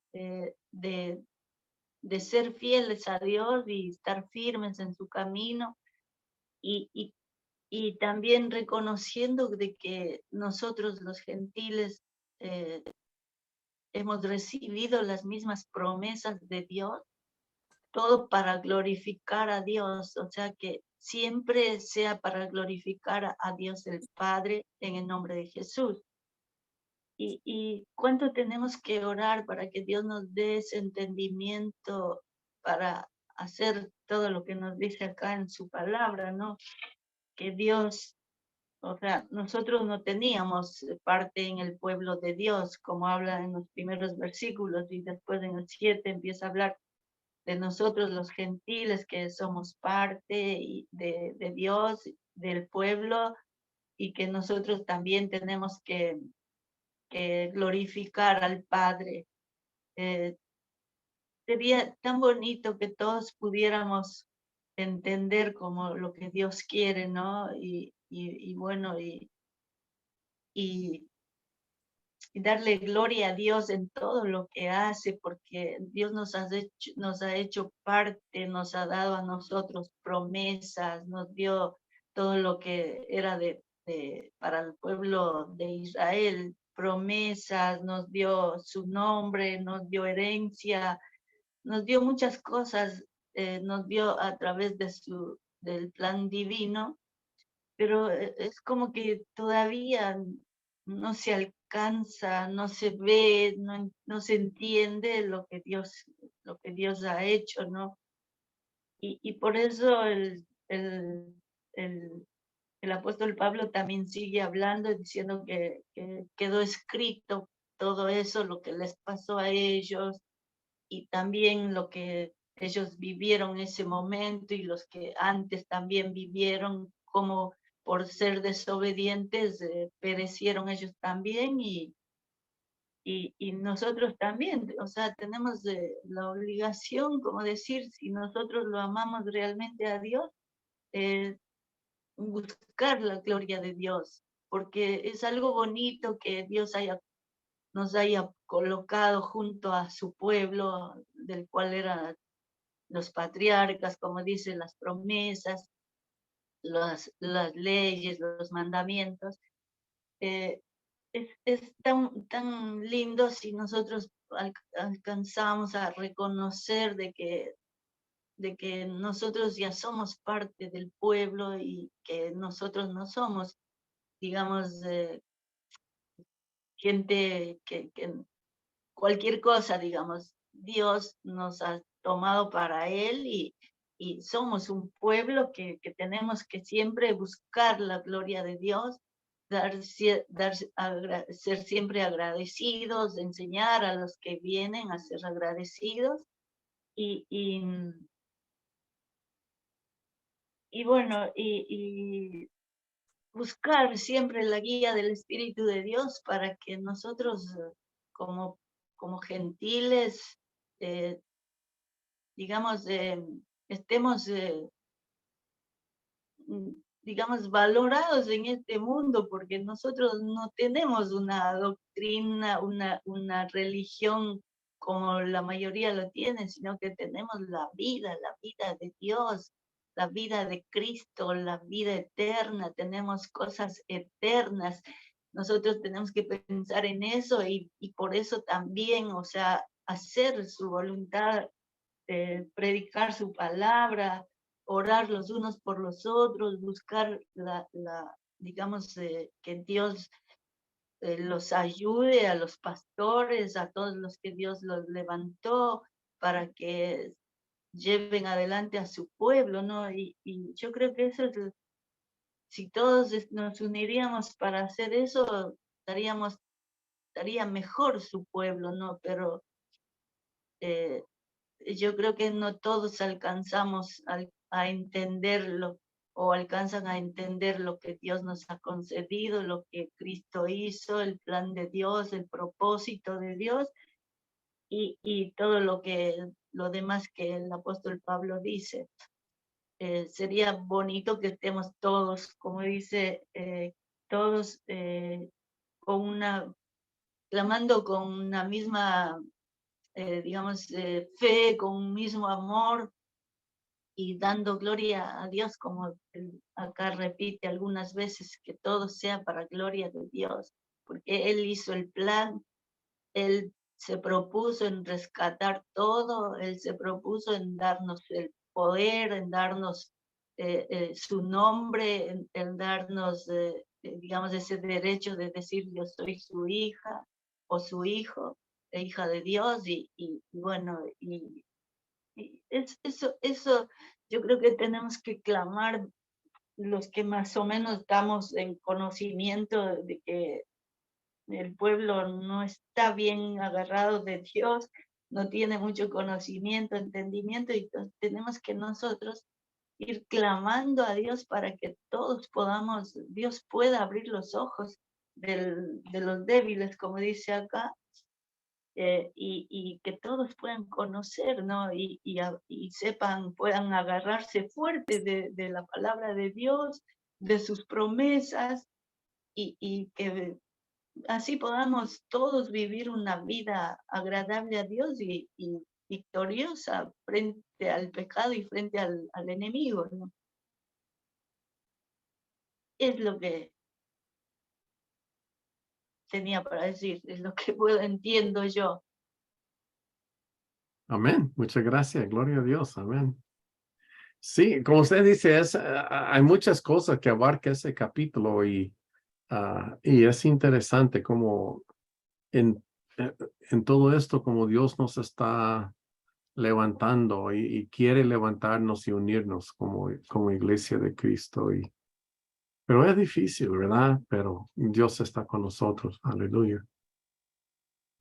de ser fieles a Dios y estar firmes en su camino y también reconociendo de que nosotros los gentiles hemos recibido las mismas promesas de Dios, todo para glorificar a Dios, o sea que siempre sea para glorificar a Dios el Padre en el nombre de Jesús. Y cuánto tenemos que orar para que Dios nos dé ese entendimiento para hacer todo lo que nos dice acá en su palabra, ¿no? Que Dios, o sea, nosotros no teníamos parte en el pueblo de Dios, como habla en los primeros versículos, y después en el 7 empieza a hablar de nosotros los gentiles, que somos parte de Dios, del pueblo, y que nosotros también tenemos que glorificar al Padre. Sería tan bonito que todos pudiéramos entender como lo que Dios quiere, ¿no? Y bueno, y darle gloria a Dios en todo lo que hace, porque Dios nos ha hecho parte, nos ha dado a nosotros promesas, nos dio todo lo que era para el pueblo de Israel, promesas, nos dio su nombre, nos dio herencia, nos dio muchas cosas, nos dio a través del plan divino, pero es como que todavía no se alcanza, no se ve, no se entiende lo que Dios ha hecho, ¿no? Y por eso el apóstol Pablo también sigue hablando, diciendo que quedó escrito todo eso, lo que les pasó a ellos, y también lo que ellos vivieron en ese momento y los que antes también vivieron, como por ser desobedientes perecieron ellos también y nosotros también, o sea, tenemos la obligación, como decir, si nosotros lo amamos realmente a Dios, eh, buscar la gloria de Dios, porque es algo bonito que Dios nos haya colocado junto a su pueblo, del cual eran los patriarcas, como dicen las promesas, las leyes, los mandamientos. Eh, es tan lindo si nosotros alcanzamos a reconocer de que nosotros ya somos parte del pueblo y que nosotros no somos, digamos, gente que cualquier cosa, digamos, Dios nos ha tomado para Él y somos un pueblo que tenemos que siempre buscar la gloria de Dios, ser siempre agradecidos, enseñar a los que vienen a ser agradecidos y, y, y bueno, y buscar siempre la guía del Espíritu de Dios para que nosotros como, como gentiles, eh, digamos, estemos, digamos, valorados en este mundo, porque nosotros no tenemos una doctrina, una religión como la mayoría lo tiene, sino que tenemos la vida de Dios, la vida de Cristo, la vida eterna, tenemos cosas eternas. Nosotros tenemos que pensar en eso y por eso también, o sea, hacer su voluntad, predicar su palabra, orar los unos por los otros, buscar digamos, que Dios los ayude a los pastores, a todos los que Dios los levantó para que lleven adelante a su pueblo, ¿no? Y yo creo que eso es, si todos nos uniríamos para hacer eso, estaría mejor su pueblo, ¿no? Pero yo creo que no todos alcanzamos a entenderlo o alcanzan a entender lo que Dios nos ha concedido, lo que Cristo hizo, el plan de Dios, el propósito de Dios y todo lo demás que el apóstol Pablo dice. Sería bonito que estemos todos, como dice, todos con clamando con una misma digamos, fe, con un mismo amor y dando gloria a Dios, como acá repite algunas veces, que todo sea para gloria de Dios, porque Él hizo el plan, Él se propuso en rescatar todo, Él se propuso en darnos el poder, en darnos su nombre, en darnos, digamos, ese derecho de decir yo soy su hija o su hijo, hija de Dios, y bueno, y eso yo creo que tenemos que clamar los que más o menos estamos en conocimiento de que el pueblo no está bien agarrado de Dios, no tiene mucho conocimiento, entendimiento, y tenemos que nosotros ir clamando a Dios para que todos podamos, Dios pueda abrir los ojos de los débiles, como dice acá, y que todos puedan conocer, ¿no? Y sepan, puedan agarrarse fuerte de la palabra de Dios, de sus promesas, y que así podamos todos vivir una vida agradable a Dios y victoriosa frente al pecado y frente al enemigo, ¿no? Es lo que tenía para decir, es lo que entiendo yo. Amén. Muchas gracias. Gloria a Dios. Amén. Sí, como usted dice, hay muchas cosas que abarca ese capítulo y es interesante como en, en todo esto, como Dios nos está levantando y quiere levantarnos y unirnos como iglesia de Cristo. Pero es difícil, ¿verdad? Pero Dios está con nosotros. Aleluya.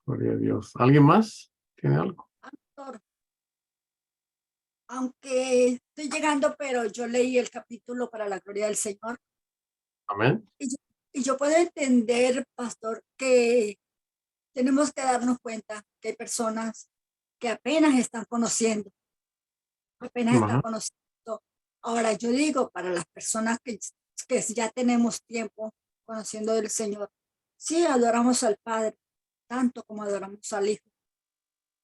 Gloria a Dios. ¿Alguien más? ¿Tiene algo? Pastor, aunque estoy llegando, pero yo leí el capítulo para la gloria del Señor. Amén. Y yo puedo entender, pastor, que tenemos que darnos cuenta que hay personas que apenas están conociendo. Ajá. Ahora yo digo, para las personas que ya tenemos tiempo conociendo del Señor, sí adoramos al Padre, tanto como adoramos al Hijo,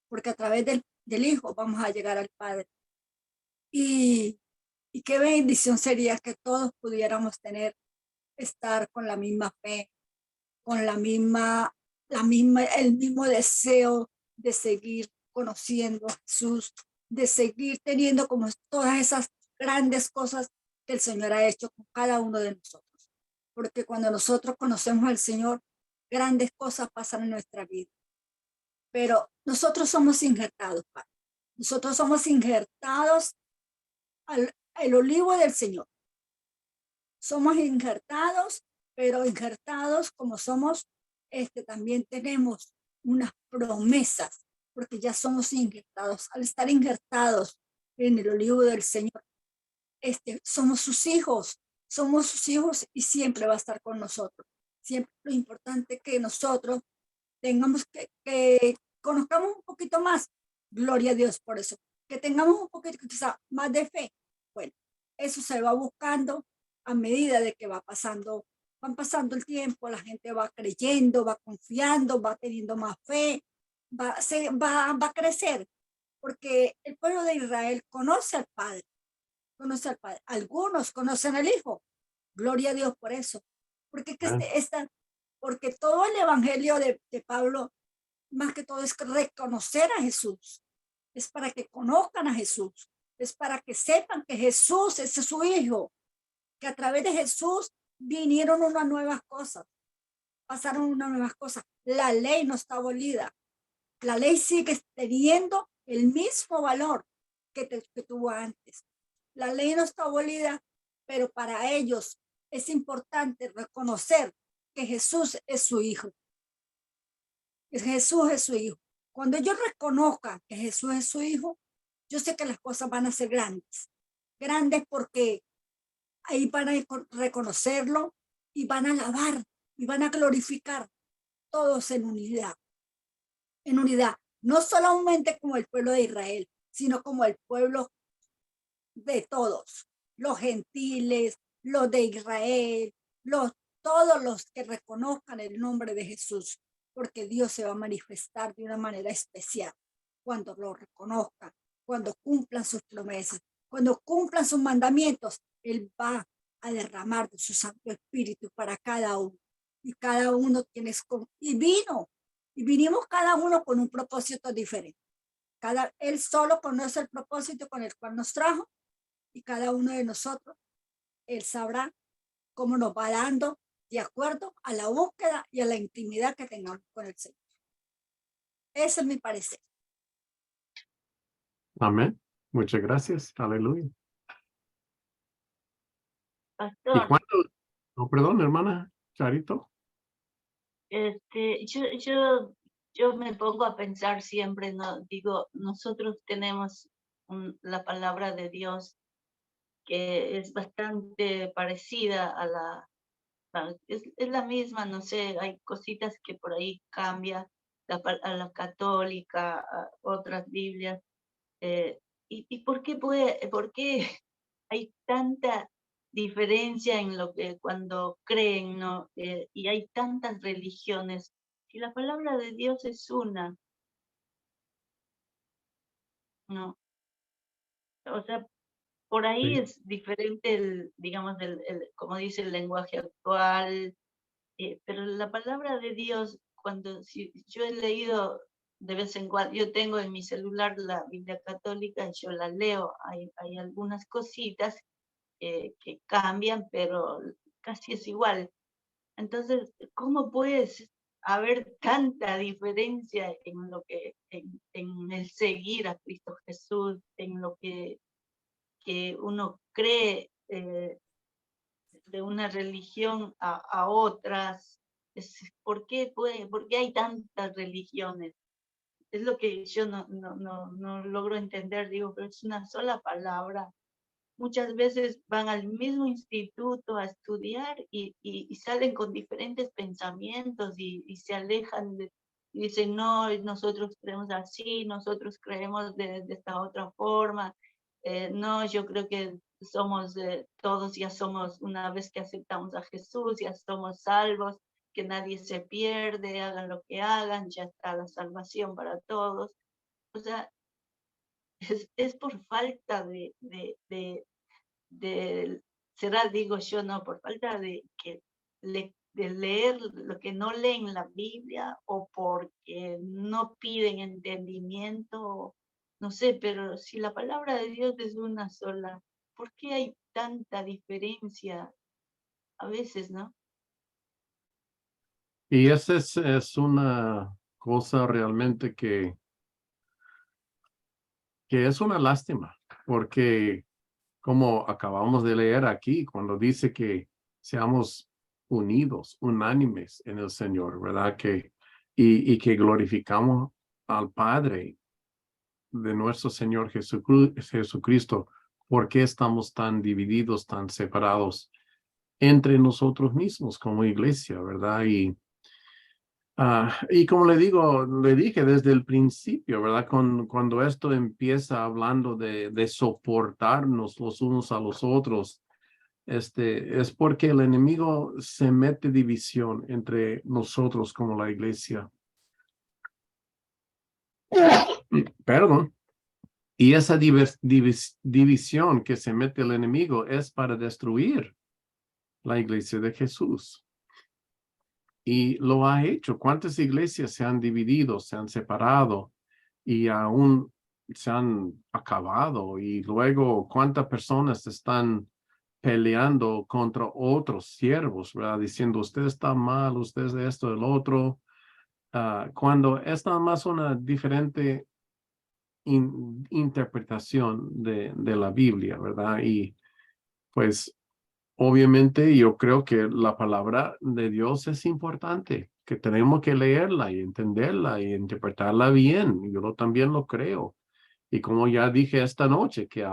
porque a través del Hijo vamos a llegar al Padre. Y qué bendición sería que todos pudiéramos estar con la misma fe, con el mismo deseo de seguir conociendo a Jesús, de seguir teniendo como todas esas grandes cosas que el Señor ha hecho con cada uno de nosotros. Porque cuando nosotros conocemos al Señor, grandes cosas pasan en nuestra vida. Pero nosotros somos injertados, Padre. Nosotros somos injertados al olivo del Señor. Somos injertados, pero injertados como somos, también tenemos unas promesas, porque ya somos injertados. Al estar injertados en el olivo del Señor, somos sus hijos y siempre va a estar con nosotros. Siempre lo importante es que nosotros tengamos que conozcamos un poquito más, gloria a Dios por eso, que tengamos un poquito quizá más de fe. Bueno, eso se va buscando a medida de que van pasando el tiempo, la gente va creyendo, va confiando, va teniendo más fe, va a crecer, porque el pueblo de Israel conoce al Padre, algunos conocen al Hijo, gloria a Dios por eso, porque porque todo el evangelio de Pablo, más que todo, es reconocer a Jesús, es para que conozcan a Jesús, es para que sepan que Jesús es su Hijo, que a través de Jesús vinieron unas nuevas cosas, pasaron unas nuevas cosas. La ley no está abolida, la ley sigue teniendo el mismo valor que tuvo antes. La ley no está abolida, pero para ellos es importante reconocer que Jesús es su Hijo. Que Jesús es su Hijo. Cuando ellos reconozcan que Jesús es su Hijo, yo sé que las cosas van a ser grandes. Grandes porque ahí van a reconocerlo y van a alabar y van a glorificar todos en unidad. En unidad, no solamente como el pueblo de Israel, sino como el pueblo de todos, los gentiles, los de Israel, todos los que reconozcan el nombre de Jesús, porque Dios se va a manifestar de una manera especial cuando lo reconozcan, cuando cumplan sus promesas, cuando cumplan sus mandamientos. Él va a derramar de su Santo Espíritu para cada uno. y cada uno y vinimos cada uno con un propósito diferente. Él solo conoce el propósito con el cual nos trajo, y cada uno de nosotros, él sabrá cómo nos va dando de acuerdo a la búsqueda y a la intimidad que tengamos con el Señor. Ese es mi parecer. Amén. Muchas gracias. Aleluya. ¿Y Pastor, cuándo? No, perdón, hermana Charito. yo me pongo a pensar siempre, ¿no? Digo, nosotros tenemos la palabra de Dios que es bastante parecida es la misma, no sé, hay cositas que por ahí cambia a la católica, a otras Biblias. ¿Y por qué hay tanta diferencia en lo que cuando creen, ¿no? Y hay tantas religiones? Si la palabra de Dios es una, ¿no? O sea, por ahí Sí. es diferente digamos, como dice el lenguaje actual, pero la palabra de Dios, si yo he leído de vez en cuando, yo tengo en mi celular la Biblia católica, yo la leo, hay algunas cositas que cambian, pero casi es igual. Entonces, ¿cómo puedes haber tanta diferencia en lo en el seguir a Cristo Jesús, en lo que uno cree de una religión a otras? ¿Por qué hay tantas religiones? Es lo que yo no logro entender. Digo, pero es una sola palabra. Muchas veces van al mismo instituto a estudiar y salen con diferentes pensamientos y se alejan y dicen, no, nosotros creemos así, nosotros creemos de esta otra forma. No, yo creo que todos ya somos, una vez que aceptamos a Jesús, ya somos salvos, que nadie se pierde, hagan lo que hagan, ya está la salvación para todos. O sea, es por falta de, será, digo yo, no, por falta de leer lo que no leen la Biblia, o porque no piden entendimiento, no sé, pero si la palabra de Dios es una sola, ¿por qué hay tanta diferencia a veces, no? Y esa es una cosa realmente que es una lástima, porque como acabamos de leer aquí, cuando dice que seamos unidos, unánimes en el Señor, ¿verdad? Y que glorificamos al Padre de nuestro Señor Jesucristo. ¿Por qué estamos tan divididos, tan separados entre nosotros mismos como iglesia, verdad? Y como le dije desde el principio, ¿verdad? Cuando esto empieza hablando de soportarnos los unos a los otros, es porque el enemigo se mete división entre nosotros como la iglesia. Perdón. Y esa división que se mete el enemigo es para destruir la iglesia de Jesús. Y lo ha hecho. ¿Cuántas iglesias se han dividido, se han separado y aún se han acabado? Y luego, ¿cuántas personas están peleando contra otros siervos, ¿verdad? Diciendo, usted está mal, usted es de esto, del otro. Cuando es nada más una diferente interpretación de la Biblia, ¿verdad? Y pues obviamente yo creo que la palabra de Dios es importante, que tenemos que leerla y entenderla y interpretarla bien. Yo también lo creo. Y como ya dije esta noche, que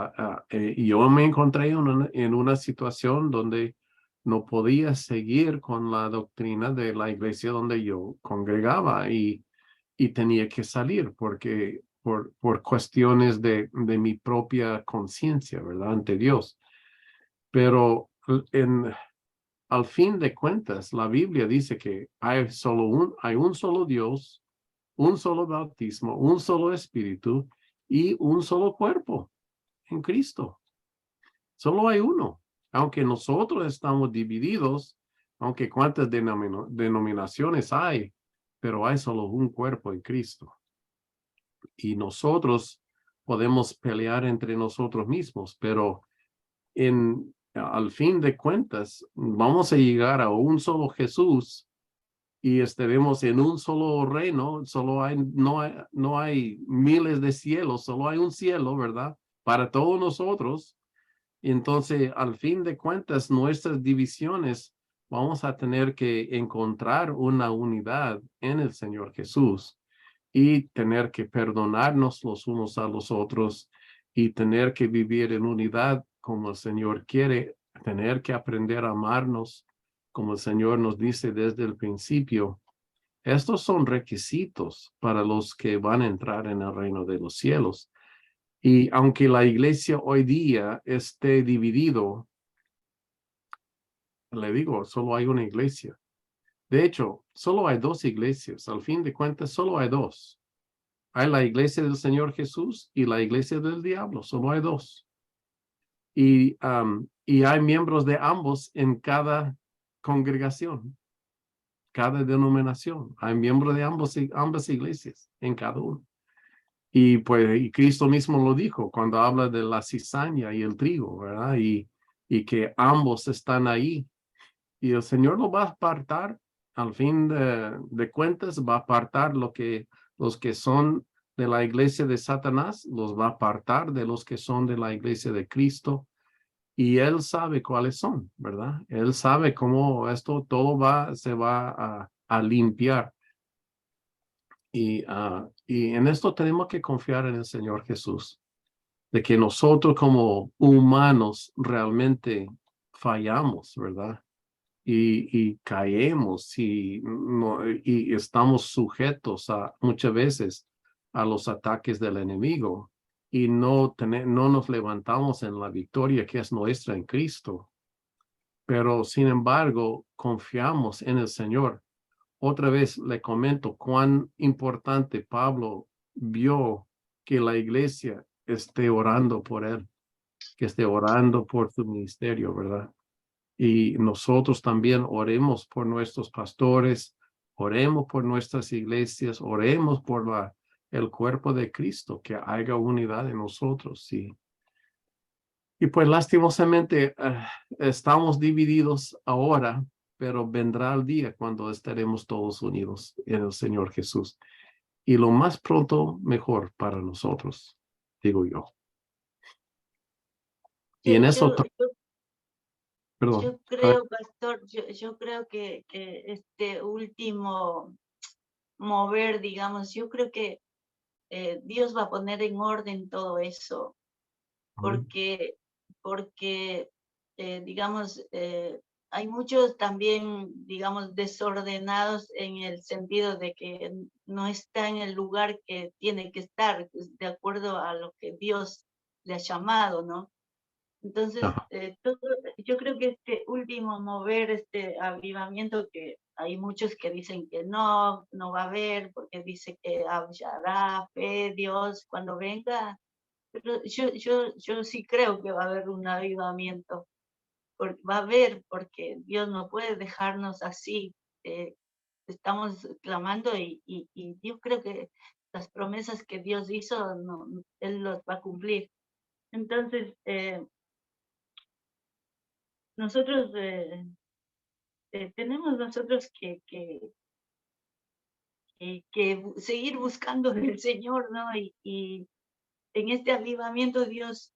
yo me encontré en una situación donde no podía seguir con la doctrina de la iglesia donde yo congregaba y tenía que salir porque por cuestiones de mi propia conciencia, ¿verdad? Ante Dios. Pero al fin de cuentas, la Biblia dice que hay un solo Dios, un solo bautismo, un solo espíritu y un solo cuerpo en Cristo. Solo hay uno. Aunque nosotros estamos divididos, Aunque cuántas denominaciones hay, pero hay solo un cuerpo en Cristo. Y nosotros podemos pelear entre nosotros mismos, pero al fin de cuentas vamos a llegar a un solo Jesús y estaremos en un solo reino. No hay miles de cielos, solo hay un cielo, ¿verdad? Para todos nosotros. Entonces, al fin de cuentas, nuestras divisiones vamos a tener que encontrar una unidad en el Señor Jesús y tener que perdonarnos los unos a los otros y tener que vivir en unidad como el Señor quiere, tener que aprender a amarnos como el Señor nos dice desde el principio. Estos son requisitos para los que van a entrar en el reino de los cielos. Y aunque la iglesia hoy día esté dividido, le digo, solo hay una iglesia. De hecho, solo hay dos iglesias. Al fin de cuentas, solo hay dos. Hay la iglesia del Señor Jesús y la iglesia del diablo. Solo hay dos. Y hay miembros de ambos en cada congregación, cada denominación. Hay miembros de ambas iglesias en cada uno. Y pues y Cristo mismo lo dijo cuando habla de la cizaña y el trigo, ¿verdad? Y que ambos están ahí. Y el Señor lo va a apartar, al fin de cuentas, va a apartar los que son de la iglesia de Satanás, los va a apartar de los que son de la iglesia de Cristo. Y Él sabe cuáles son, ¿verdad? Él sabe cómo esto todo se va a limpiar. Y en esto tenemos que confiar en el Señor Jesús, de que nosotros como humanos realmente fallamos, ¿verdad? Y caemos y estamos sujetos muchas veces a los ataques del enemigo y no nos levantamos en la victoria que es nuestra en Cristo. Pero sin embargo, confiamos en el Señor. Otra vez le comento cuán importante Pablo vio que la iglesia esté orando por él, que esté orando por su ministerio, ¿verdad? Y nosotros también oremos por nuestros pastores, oremos por nuestras iglesias, oremos por el cuerpo de Cristo, que haya unidad en nosotros. Y pues lastimosamente estamos divididos ahora, pero vendrá el día cuando estaremos todos unidos en el Señor Jesús. Y lo más pronto, mejor para nosotros, digo yo. Y en eso, perdón. Yo creo, pastor, yo creo que este último mover, digamos, yo creo que Dios va a poner en orden todo eso, porque digamos, hay muchos también, digamos, desordenados en el sentido de que no está en el lugar que tiene que estar, pues, de acuerdo a lo que Dios le ha llamado, ¿no? Entonces, yo creo que este último mover, este avivamiento, que hay muchos que dicen que no va a haber, porque dice que hablará fe, Dios, cuando venga. Pero yo sí creo que va a haber un avivamiento, va a haber, porque Dios no puede dejarnos así. Estamos clamando y yo creo que las promesas que Dios hizo, no, Él los va a cumplir. Entonces, nosotros tenemos nosotros que seguir buscando del Señor, ¿no? Y en este avivamiento Dios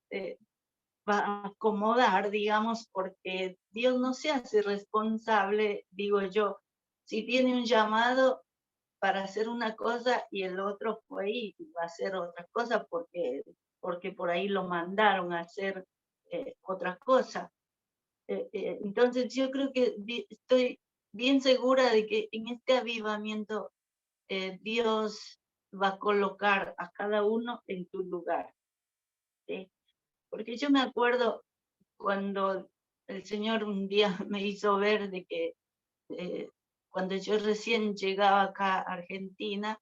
va a acomodar, digamos, porque Dios no se hace responsable, digo yo, si tiene un llamado para hacer una cosa y el otro fue y va a hacer otra cosa porque por ahí lo mandaron a hacer otra cosa. Entonces yo creo que estoy bien segura de que en este avivamiento Dios va a colocar a cada uno en tu lugar, ¿sí? Porque yo me acuerdo cuando el Señor un día me hizo ver de que cuando yo recién llegaba acá a Argentina,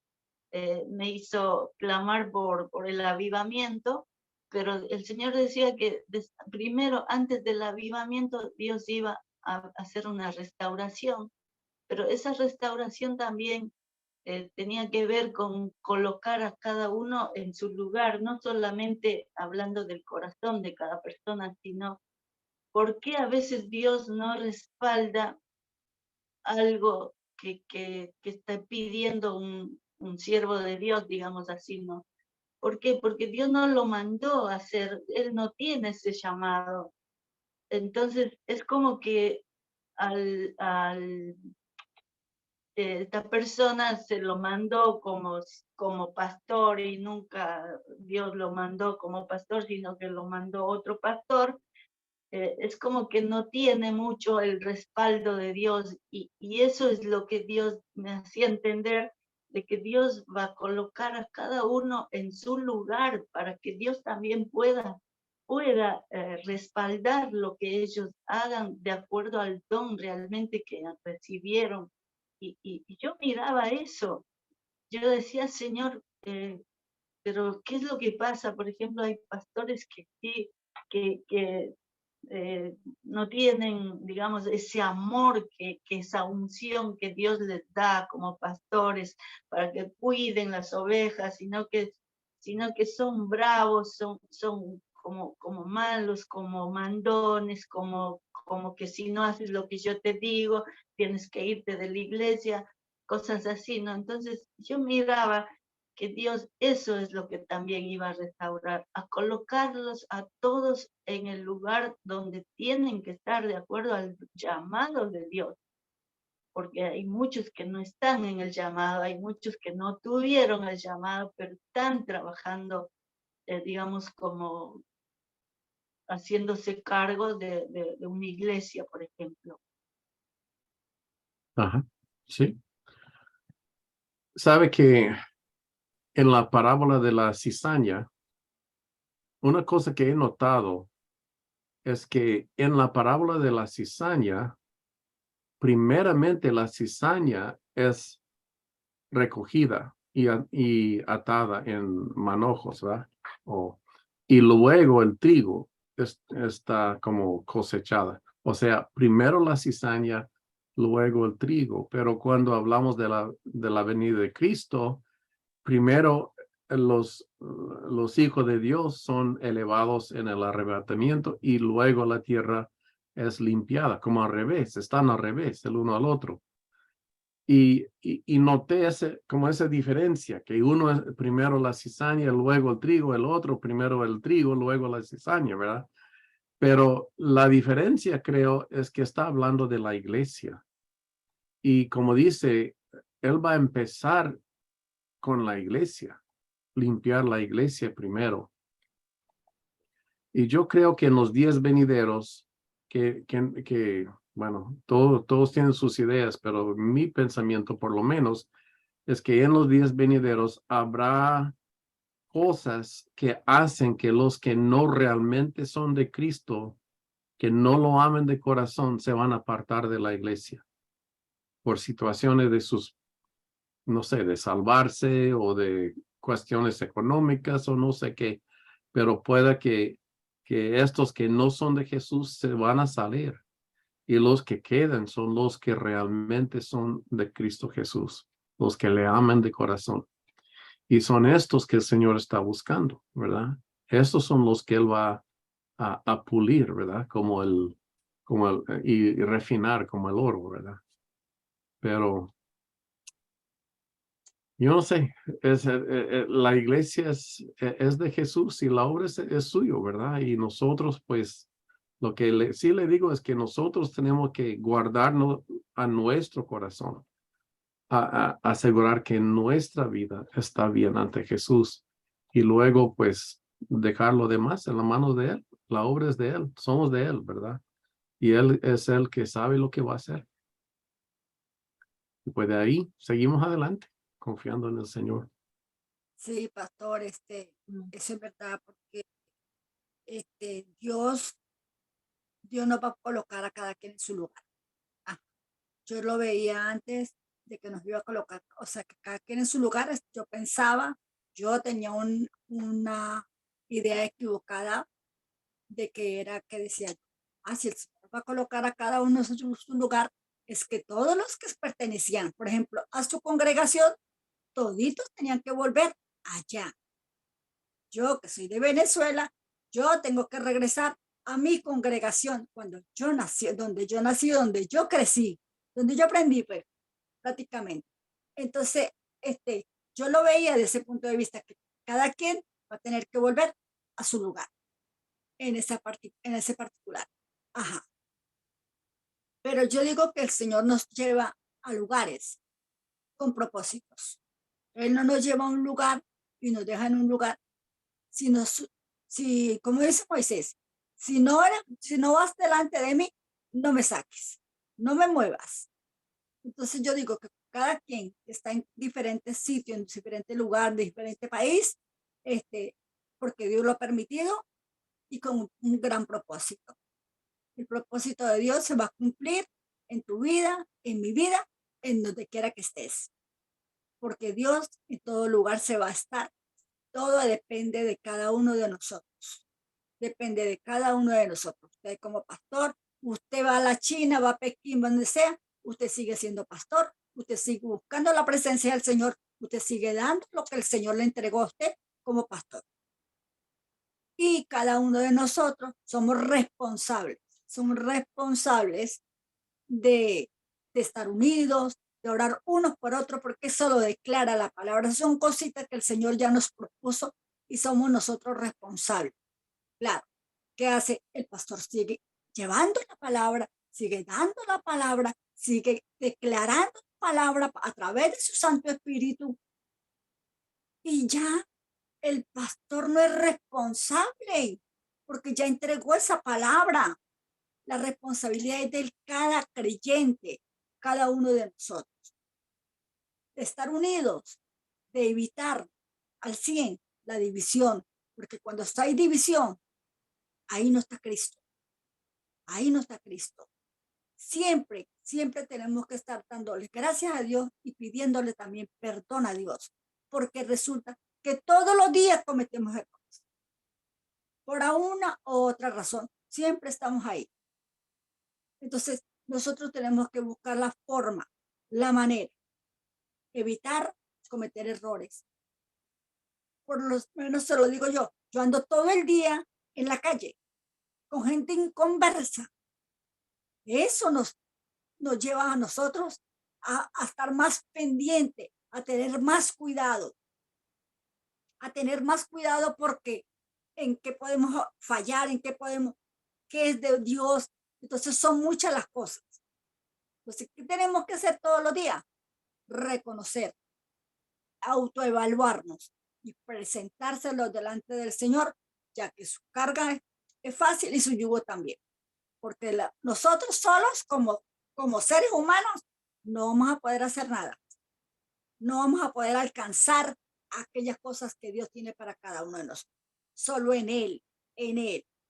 me hizo clamar por el avivamiento, pero el Señor decía que primero, antes del avivamiento, Dios iba a hacer una restauración, pero esa restauración también tenía que ver con colocar a cada uno en su lugar, no solamente hablando del corazón de cada persona, sino por qué a veces Dios no respalda algo que está pidiendo un siervo de Dios, digamos así, ¿no? ¿Por qué? Porque Dios no lo mandó a hacer, Él no tiene ese llamado. Entonces, es como que esta persona se lo mandó como pastor y nunca Dios lo mandó como pastor, sino que lo mandó otro pastor. Es como que no tiene mucho el respaldo de Dios y eso es lo que Dios me hacía entender, de que Dios va a colocar a cada uno en su lugar para que Dios también pueda respaldar lo que ellos hagan de acuerdo al don realmente que recibieron. Y yo miraba eso, yo decía, Señor, pero ¿qué es lo que pasa? Por ejemplo, hay pastores que sí, que no tienen, digamos, ese amor, que esa unción que Dios les da como pastores para que cuiden las ovejas, sino que son bravos, son como malos, como mandones, como que si no haces lo que yo te digo, tienes que irte de la iglesia, cosas así, ¿no? Entonces yo miraba que Dios eso es lo que también iba a restaurar, a colocarlos a todos en el lugar donde tienen que estar de acuerdo al llamado de Dios, porque hay muchos que no están en el llamado, hay muchos que no tuvieron el llamado, pero están trabajando, digamos, como haciéndose cargo de una iglesia, por ejemplo. Ajá, sí. Sabe que en la parábola de la cizaña, una cosa que he notado es que en la parábola de la cizaña, primeramente la cizaña es recogida y atada en manojos, ¿verdad? Y luego el trigo está como cosechada. O sea, primero la cizaña, luego el trigo. Pero cuando hablamos de la venida de Cristo, primero los hijos de Dios son elevados en el arrebatamiento y luego la tierra es limpiada, como al revés, están al revés, el uno al otro. Y noté como esa diferencia, que uno es primero la cizaña, luego el trigo, el otro primero el trigo, luego la cizaña, ¿verdad? Pero la diferencia, creo, es que está hablando de la iglesia. Y como dice, él va a empezar con la iglesia, limpiar la iglesia primero. Y yo creo que en los días venideros, bueno, todos tienen sus ideas, pero mi pensamiento por lo menos es que en los días venideros habrá cosas que hacen que los que no realmente son de Cristo, que no lo amen de corazón, se van a apartar de la iglesia por situaciones de no sé, de salvarse o de cuestiones económicas o no sé qué, pero pueda que estos que no son de Jesús se van a salir y los que quedan son los que realmente son de Cristo Jesús, los que le aman de corazón. Y son estos que el Señor está buscando, ¿verdad? Estos son los que Él va a pulir, ¿verdad? Y refinar como el oro, ¿verdad? Pero yo no sé, la iglesia es de Jesús y la obra es suyo, ¿verdad? Y nosotros, pues, lo que sí le digo es que nosotros tenemos que guardarnos a nuestro corazón, asegurar que nuestra vida está bien ante Jesús y luego, pues, dejar lo demás en la mano de Él. La obra es de Él, somos de Él, ¿verdad? Y Él es el que sabe lo que va a hacer. Y pues de ahí seguimos adelante, confiando en el Señor. Sí, pastor, eso es verdad, porque Dios nos va a colocar a cada quien en su lugar. Yo lo veía antes de que nos iba a colocar, o sea, que cada quien en su lugar. Yo pensaba, yo tenía una idea equivocada de que era que decía, si el Señor va a colocar a cada uno en su lugar, es que todos los que pertenecían, por ejemplo, a su congregación, toditos tenían que volver allá. Yo, que soy de Venezuela, yo tengo que regresar a mi congregación cuando yo nací, donde yo crecí, donde yo aprendí, pues, prácticamente. Entonces, yo lo veía desde ese punto de vista, que cada quien va a tener que volver a su lugar en ese particular. Ajá. Pero yo digo que el Señor nos lleva a lugares con propósitos. Él no nos lleva a un lugar y nos deja en un lugar, sino, como dice Moisés, si no vas delante de mí, no me saques, no me muevas. Entonces yo digo que cada quien está en diferentes sitios, en diferentes lugares, de diferente país, porque Dios lo ha permitido y con un gran propósito. El propósito de Dios se va a cumplir en tu vida, en mi vida, en donde quiera que estés. Porque Dios en todo lugar se va a estar. Todo depende de cada uno de nosotros. Depende de cada uno de nosotros. Usted como pastor, usted va a la China, va a Pekín, donde sea, usted sigue siendo pastor, usted sigue buscando la presencia del Señor, usted sigue dando lo que el Señor le entregó a usted como pastor. Y cada uno de nosotros somos responsables de estar unidos, de orar unos por otros, porque eso lo declara la palabra. Son cositas que el Señor ya nos propuso y somos nosotros responsables. Claro, ¿qué hace? El pastor sigue llevando la palabra, sigue dando la palabra, sigue declarando la palabra a través de su Santo Espíritu. Y ya el pastor no es responsable, porque ya entregó esa palabra. La responsabilidad es de cada creyente, cada uno de nosotros. De estar unidos, de evitar al 100 la división, porque cuando hay división, ahí no está Cristo. Ahí no está Cristo. Siempre tenemos que estar dándole gracias a Dios y pidiéndole también perdón a Dios, porque resulta que todos los días cometemos errores. Por una u otra razón, siempre estamos ahí. Entonces, nosotros tenemos que buscar la forma, la manera, evitar cometer errores. Por lo menos se lo digo yo ando todo el día en la calle con gente inconversa. Eso nos lleva a nosotros a estar más pendiente, a tener más cuidado, porque en qué podemos fallar, qué es de Dios. Entonces son muchas las cosas. Entonces, ¿qué tenemos que hacer todos los días? Reconocer, autoevaluarnos y presentárselos delante del Señor, ya que su carga es fácil y su yugo también. Porque nosotros solos, como seres humanos, no vamos a poder hacer nada. No vamos a poder alcanzar aquellas cosas que Dios tiene para cada uno de nosotros. Solo en Él,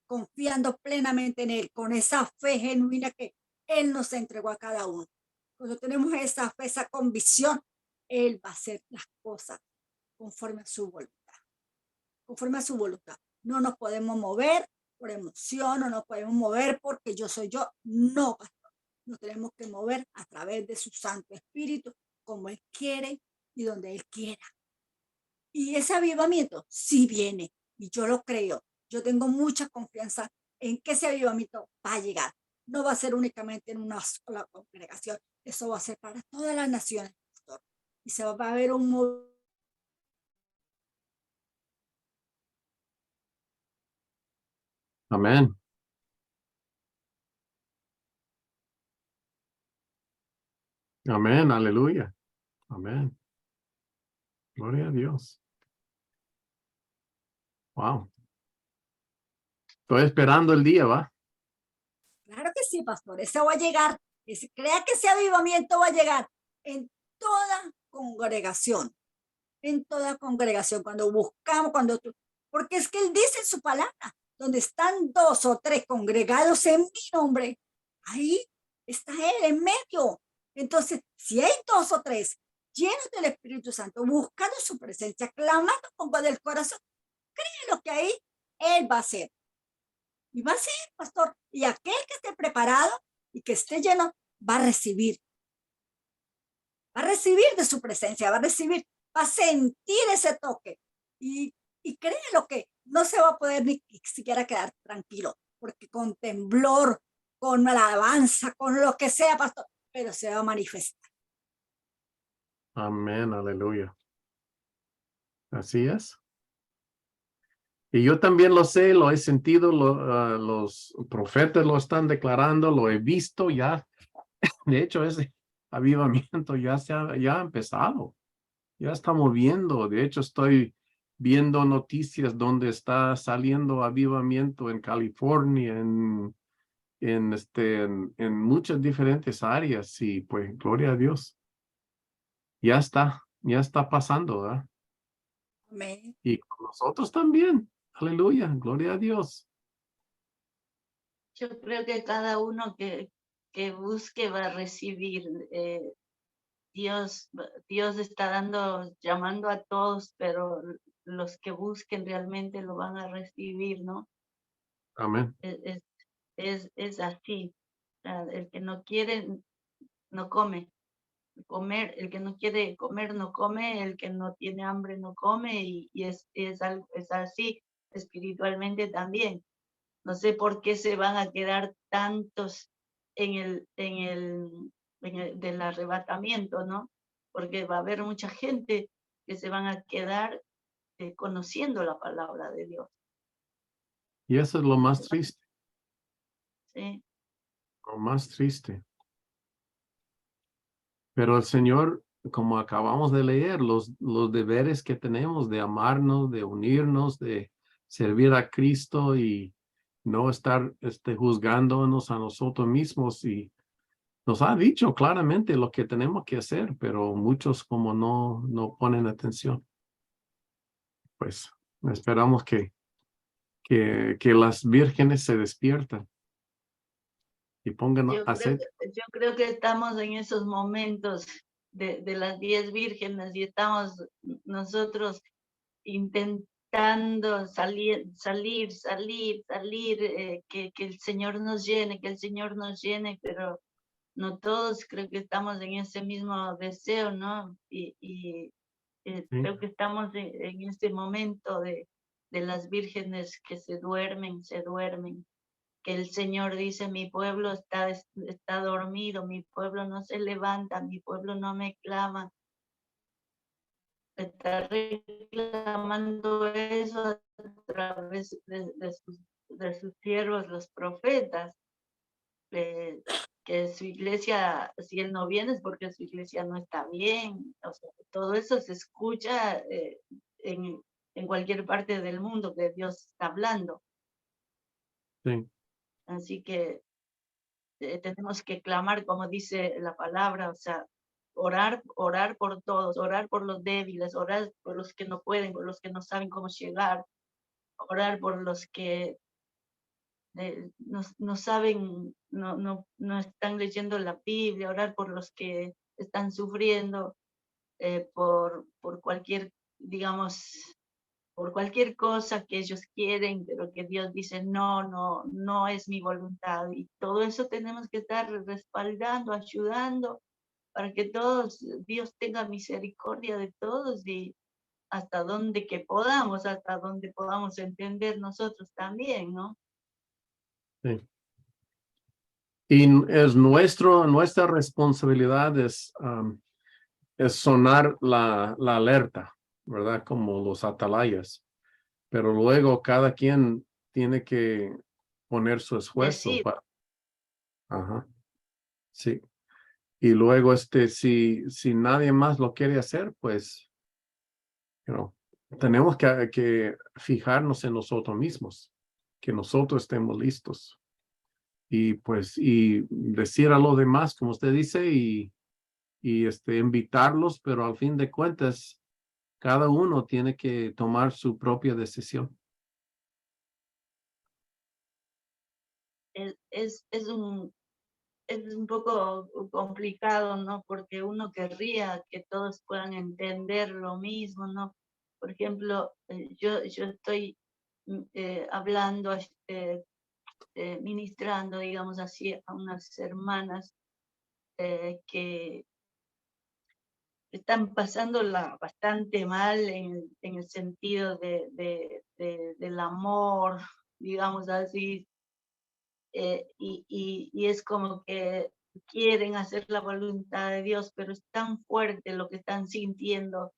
confiando plenamente en Él, con esa fe genuina que Él nos entregó a cada uno. Cuando tenemos esa fe, esa convicción, Él va a hacer las cosas conforme a su voluntad. Conforme a su voluntad. No nos podemos mover por emoción, no nos podemos mover porque yo soy yo. No, pastor. Nos tenemos que mover a través de su Santo Espíritu, como Él quiere y donde Él quiera. Y ese avivamiento sí viene, y yo lo creo. Yo tengo mucha confianza en que ese avivamiento va a llegar. No va a ser únicamente en una sola congregación, eso va a ser para todas las naciones, pastor. Y se va a ver un movimiento. Amén. Amén, aleluya. Amén. Gloria a Dios. Wow. Estoy esperando el día, ¿va? Claro que sí, pastor. Eso va a llegar. Crea que ese avivamiento va a llegar en toda congregación. En toda congregación. Cuando buscamos, porque es que Él dice en su palabra, donde están 2 o 3 congregados en mi nombre, ahí está Él en medio. Entonces, si hay 2 o 3 llenos del Espíritu Santo, buscando su presencia, clamando con voz del corazón, créelo que ahí Él va a ser. Y va a ser, pastor. Y aquel que esté preparado y que esté lleno va a recibir. Va a recibir de su presencia, va a sentir ese toque. Y créelo que no se va a poder ni siquiera quedar tranquilo, porque con temblor, con alabanza, con lo que sea, pastor, pero se va a manifestar. Amén, aleluya. Así es. Y yo también lo sé, lo he sentido, los profetas lo están declarando, lo he visto ya. De hecho, ese avivamiento ya ha empezado, ya está moviendo. De hecho, estoy viendo noticias donde está saliendo avivamiento en California, en muchas diferentes áreas. Y pues, gloria a Dios. Ya está pasando, ¿verdad? Amén. Y con nosotros también. Aleluya, gloria a Dios. Yo creo que cada uno que busque va a recibir. Dios está llamando a todos, pero los que busquen realmente lo van a recibir, ¿no? Amén. Es así. O sea, el que no quiere, no come. El que no quiere comer, no come. El que no tiene hambre, no come. Y es así espiritualmente también. No sé por qué se van a quedar tantos del arrebatamiento, ¿no? Porque va a haber mucha gente que se van a quedar conociendo la palabra de Dios. Y eso es lo más triste, ¿Sí? lo más triste. Pero el Señor, como acabamos de leer, los deberes que tenemos de amarnos, de unirnos, de servir a Cristo y no estar juzgándonos a nosotros mismos. Y nos ha dicho claramente lo que tenemos que hacer, pero muchos como no ponen atención. Pues esperamos que las vírgenes se despiertan y pongan Yo aceite. creo que estamos en esos momentos de las 10 vírgenes y estamos nosotros intentando salir, que el Señor nos llene, pero no todos creo que estamos en ese mismo deseo, ¿no? Y ¿Sí? creo que estamos en este momento de las vírgenes que se duermen, que el Señor dice, mi pueblo está dormido, mi pueblo no se levanta, mi pueblo no me clama. Está reclamando eso a través de sus siervos, los profetas, que su iglesia, si él no viene es porque su iglesia no está bien. O sea, todo eso se escucha en cualquier parte del mundo que Dios está hablando. Sí. Así que tenemos que clamar, como dice la palabra, o sea, orar por todos, orar por los débiles, orar por los que no pueden, por los que no saben cómo llegar, orar por los que no saben, no están leyendo la Biblia, orar por los que están sufriendo por cualquier, digamos, por cualquier cosa que ellos quieren, pero que Dios dice, no es mi voluntad. Y todo eso tenemos que estar respaldando, ayudando, para que todos, Dios tenga misericordia de todos y hasta donde podamos entender nosotros también, ¿no? Sí. Y es nuestra responsabilidad es sonar la alerta, ¿verdad? Como los atalayas. Pero luego cada quien tiene que poner su esfuerzo Decir, para. Ajá. Sí. Y luego, si nadie más lo quiere hacer, pues, tenemos que fijarnos en nosotros mismos, que nosotros estemos listos. Y pues, y decir a los demás, como usted dice, y invitarlos, pero al fin de cuentas, cada uno tiene que tomar su propia decisión. es un poco complicado, ¿no? Porque uno querría que todos puedan entender lo mismo, ¿no? Por ejemplo, yo estoy hablando ministrando, digamos así, a unas hermanas que están pasándola bastante mal en el sentido del amor, digamos así, y es como que quieren hacer la voluntad de Dios, pero es tan fuerte lo que están sintiendo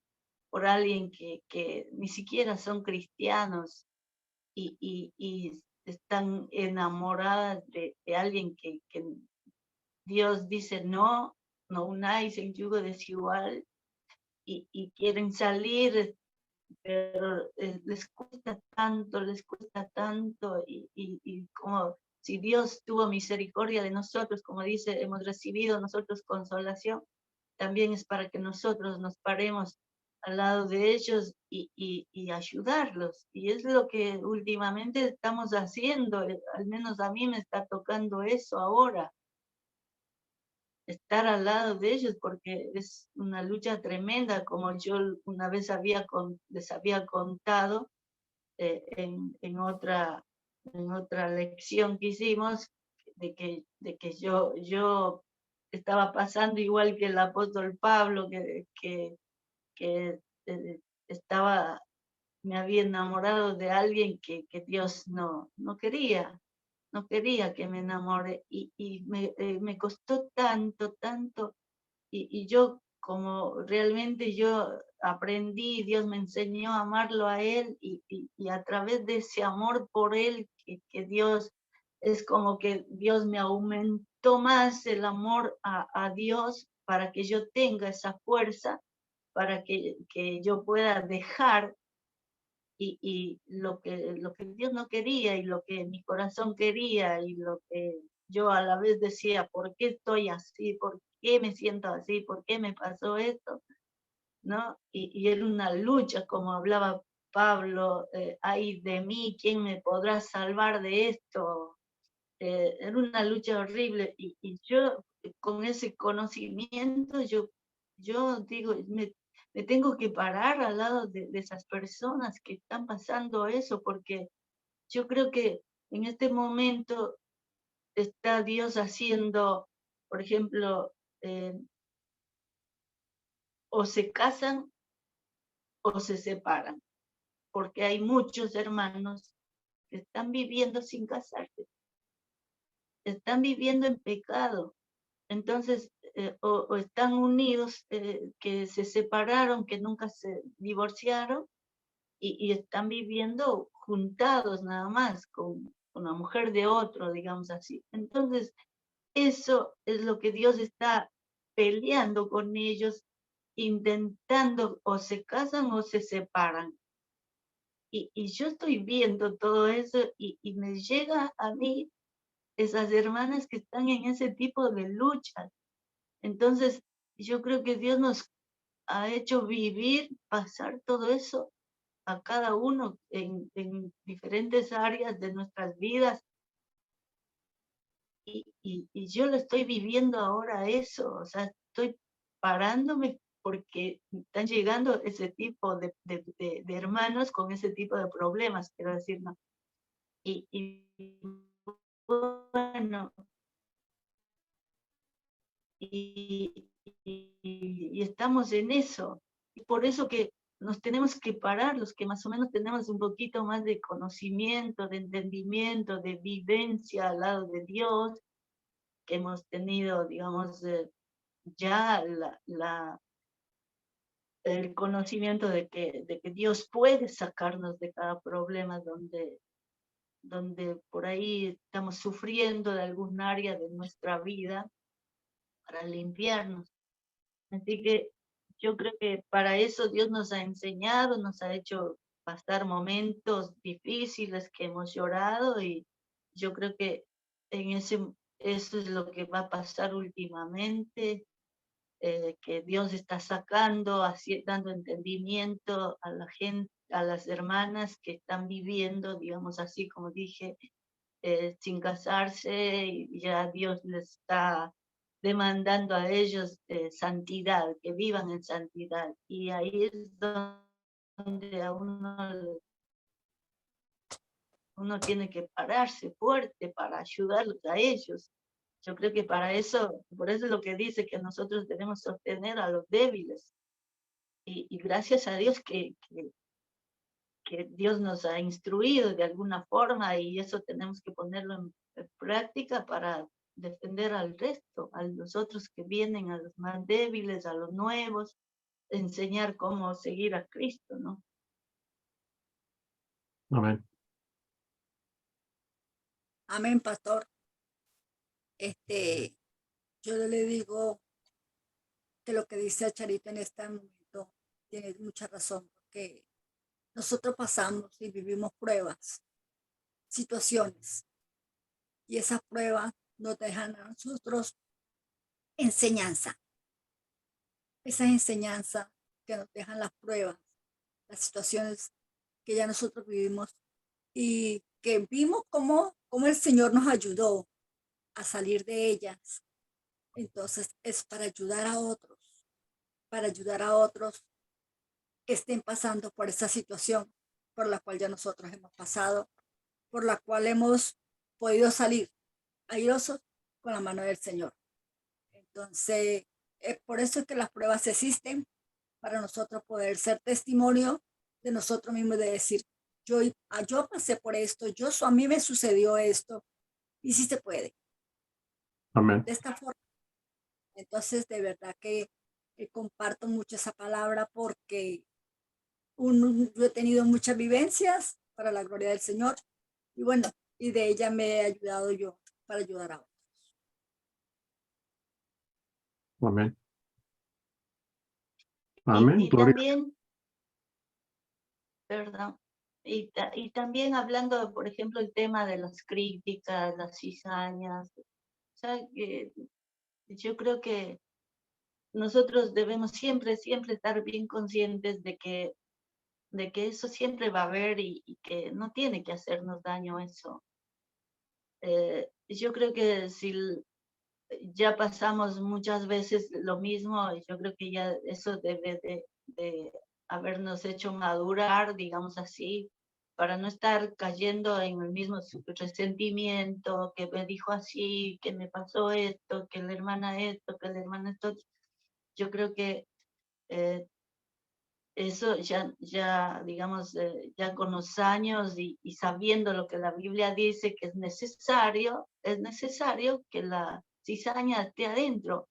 por alguien que ni siquiera son cristianos y están enamoradas de alguien que Dios dice no unáis en yugo desigual, y quieren salir, pero les cuesta tanto, y como si Dios tuvo misericordia de nosotros, como dice, hemos recibido nosotros consolación, también es para que nosotros nos paremos al lado de ellos y ayudarlos. Y es lo que últimamente estamos haciendo, al menos a mí me está tocando eso ahora, estar al lado de ellos, porque es una lucha tremenda, como yo una vez les había contado en otra lección que hicimos, de que yo estaba pasando igual que el apóstol Pablo, que me había enamorado de alguien que Dios no quería que me enamore, y me costó tanto, y yo como realmente yo aprendí, Dios me enseñó a amarlo a Él, y a través de ese amor por Él, que Dios, es como que Dios me aumentó más el amor a Dios, para que yo tenga esa fuerza, para que yo pueda dejar y lo que Dios no quería, y lo que mi corazón quería, y lo que yo a la vez decía, ¿por qué estoy así? ¿Por qué me siento así? ¿Por qué me pasó esto? ¿No? Y era una lucha, como hablaba Pablo, ay de mí, ¿quién me podrá salvar de esto? Era una lucha horrible, y yo con ese conocimiento, yo digo, me tengo que parar al lado de esas personas que están pasando eso, porque yo creo que en este momento está Dios haciendo, por ejemplo, o se casan o se separan, porque hay muchos hermanos que están viviendo sin casarse, están viviendo en pecado. Entonces, o están unidos, que se separaron, que nunca se divorciaron, y están viviendo juntados nada más con una mujer de otro, digamos así. Entonces, eso es lo que Dios está peleando con ellos, intentando, o se casan o se separan. Y yo estoy viendo todo eso, y me llega a mí esas hermanas que están en ese tipo de luchas. Entonces, yo creo que Dios nos ha hecho vivir, pasar todo eso a cada uno en diferentes áreas de nuestras vidas, y yo lo estoy viviendo ahora eso, o sea, estoy parándome porque están llegando ese tipo de hermanos con ese tipo de problemas, quiero decir, ¿no? Y bueno, y estamos en eso. Y por eso que nos tenemos que parar, los que más o menos tenemos un poquito más de conocimiento, de entendimiento, de vivencia al lado de Dios, que hemos tenido, digamos, ya el conocimiento de que Dios puede sacarnos de cada problema donde por ahí estamos sufriendo de algún área de nuestra vida, para limpiarnos. Así que yo creo que para eso Dios nos ha enseñado, nos ha hecho pasar momentos difíciles que hemos llorado, y yo creo que eso es lo que va a pasar últimamente, que Dios está sacando, dando entendimiento a la gente, a las hermanas que están viviendo, digamos así, como dije, sin casarse, y ya Dios les está demandando a ellos santidad, que vivan en santidad. Y ahí es donde a uno uno tiene que pararse fuerte para ayudarlos a ellos. Yo creo que para eso, por eso es lo que dice que nosotros debemos sostener a los débiles. Y gracias a Dios que Dios nos ha instruido de alguna forma y eso tenemos que ponerlo en práctica para defender al resto, a los otros que vienen, a los más débiles, a los nuevos, enseñar cómo seguir a Cristo, ¿no? Amén. Amén, pastor. Yo le digo que lo que dice Charito en este momento tiene mucha razón, porque nosotros pasamos y vivimos pruebas, situaciones, y esas pruebas nos dejan a nosotros enseñanza. Esas enseñanzas que nos dejan las pruebas, las situaciones que ya nosotros vivimos y que vimos cómo el Señor nos ayudó a salir de ellas. Entonces es para ayudar a otros que estén pasando por esa situación por la cual ya nosotros hemos pasado, por la cual hemos podido salir airosos con la mano del Señor. Entonces, por eso es que las pruebas existen, para nosotros poder ser testimonio de nosotros mismos, de decir, yo pasé por esto, a mí me sucedió esto, y sí se puede. Amén. De esta forma. Entonces, de verdad que comparto mucho esa palabra porque yo he tenido muchas vivencias para la gloria del Señor y bueno, y de ella me he ayudado yo para ayudar a otros. Amén. Amén. Y también, perdón, y también hablando, por ejemplo, el tema de las críticas, las cizañas, o sea, que yo creo que nosotros debemos siempre estar bien conscientes de que eso siempre va a haber y que no tiene que hacernos daño eso. Yo creo que si ya pasamos muchas veces lo mismo, yo creo que ya eso debe de habernos hecho madurar, digamos así, para no estar cayendo en el mismo resentimiento, que me dijo así, que me pasó esto, que la hermana esto, que la hermana esto. Yo creo que eso ya digamos, ya con los años y sabiendo lo que la Biblia dice que es necesario que la cizaña esté adentro,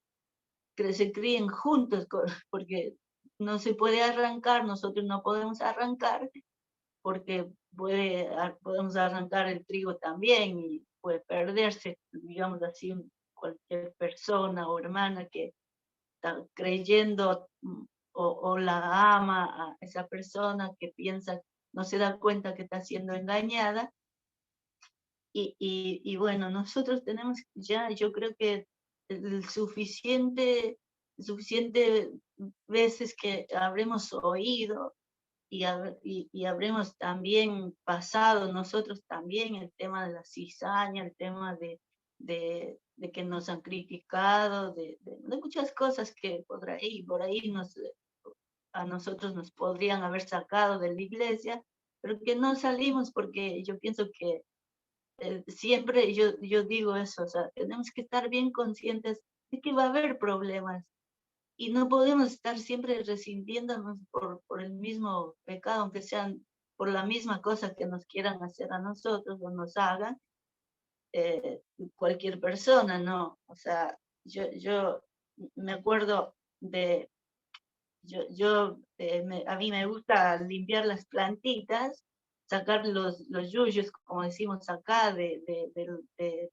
que se críen juntos, porque no se puede arrancar, nosotros no podemos arrancar, porque podemos arrancar el trigo también y puede perderse, digamos así, cualquier persona o hermana que está creyendo o la ama a esa persona que piensa, no se da cuenta que está siendo engañada. Y bueno, nosotros tenemos ya, yo creo que el suficiente veces que habremos oído y habremos también pasado nosotros también el tema de la cizaña, el tema de que nos han criticado, de muchas cosas que por ahí a nosotros nos podrían haber sacado de la iglesia, pero que no salimos porque yo pienso que siempre yo digo eso, o sea, tenemos que estar bien conscientes de que va a haber problemas y no podemos estar siempre resintiéndonos por el mismo pecado, aunque sean por la misma cosa que nos quieran hacer a nosotros o nos hagan cualquier persona, ¿no? O sea, yo me acuerdo de, a mí me gusta limpiar las plantitas, sacar los yuyos, como decimos acá,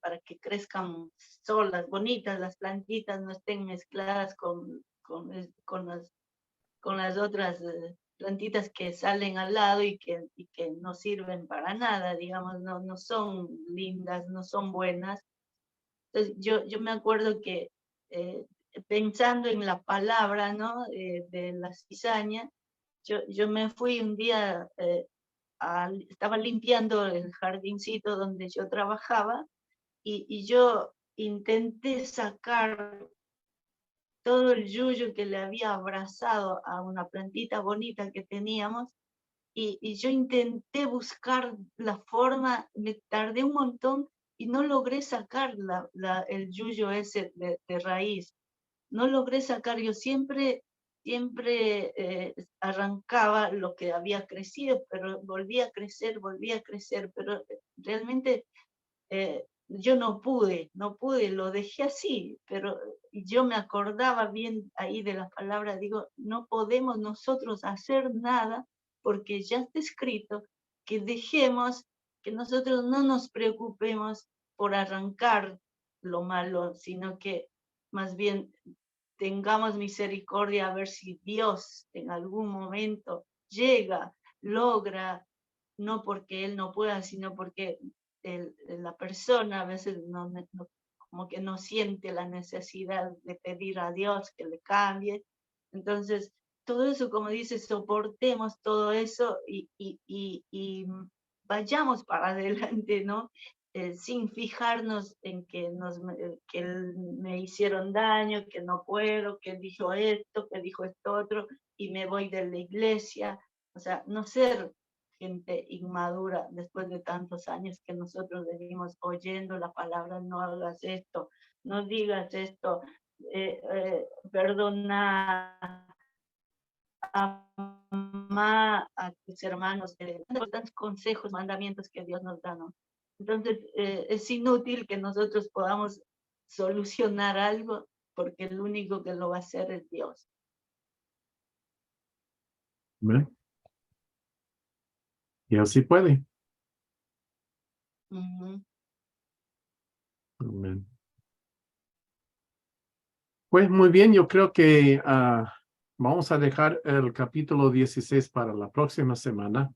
para que crezcan solas, bonitas las plantitas, no estén mezcladas con las otras plantitas que salen al lado y que no sirven para nada, digamos, no son lindas, no son buenas. Entonces, yo me acuerdo que pensando en la palabra, ¿no? De la cizaña, yo me fui un día, estaba limpiando el jardincito donde yo trabajaba y yo intenté sacar todo el yuyo que le había abrazado a una plantita bonita que teníamos y yo intenté buscar la forma, me tardé un montón y no logré sacar el yuyo ese de raíz. No logré sacar, yo siempre arrancaba lo que había crecido, pero volvía a crecer, pero realmente yo no pude, lo dejé así, pero yo me acordaba bien ahí de la palabra, digo, no podemos nosotros hacer nada porque ya está escrito que dejemos, que nosotros no nos preocupemos por arrancar lo malo, sino que más bien tengamos misericordia a ver si Dios en algún momento llega, logra, no porque Él no pueda, sino porque la persona a veces como que no siente la necesidad de pedir a Dios que le cambie. Entonces, todo eso, como dice, soportemos todo eso y vayamos para adelante, ¿no? Sin fijarnos en que me hicieron daño, que no puedo, que dijo esto, que dijo esto otro, y me voy de la iglesia. O sea, no ser gente inmadura después de tantos años que nosotros venimos oyendo la palabra, no hagas esto, no digas esto, perdona, ama a tus hermanos, tantos consejos, mandamientos que Dios nos da, ¿no? Entonces, es inútil que nosotros podamos solucionar algo porque el único que lo va a hacer es Dios. Amén. Y así puede. Amén. Pues muy bien, yo creo que vamos a dejar el capítulo 16 para la próxima semana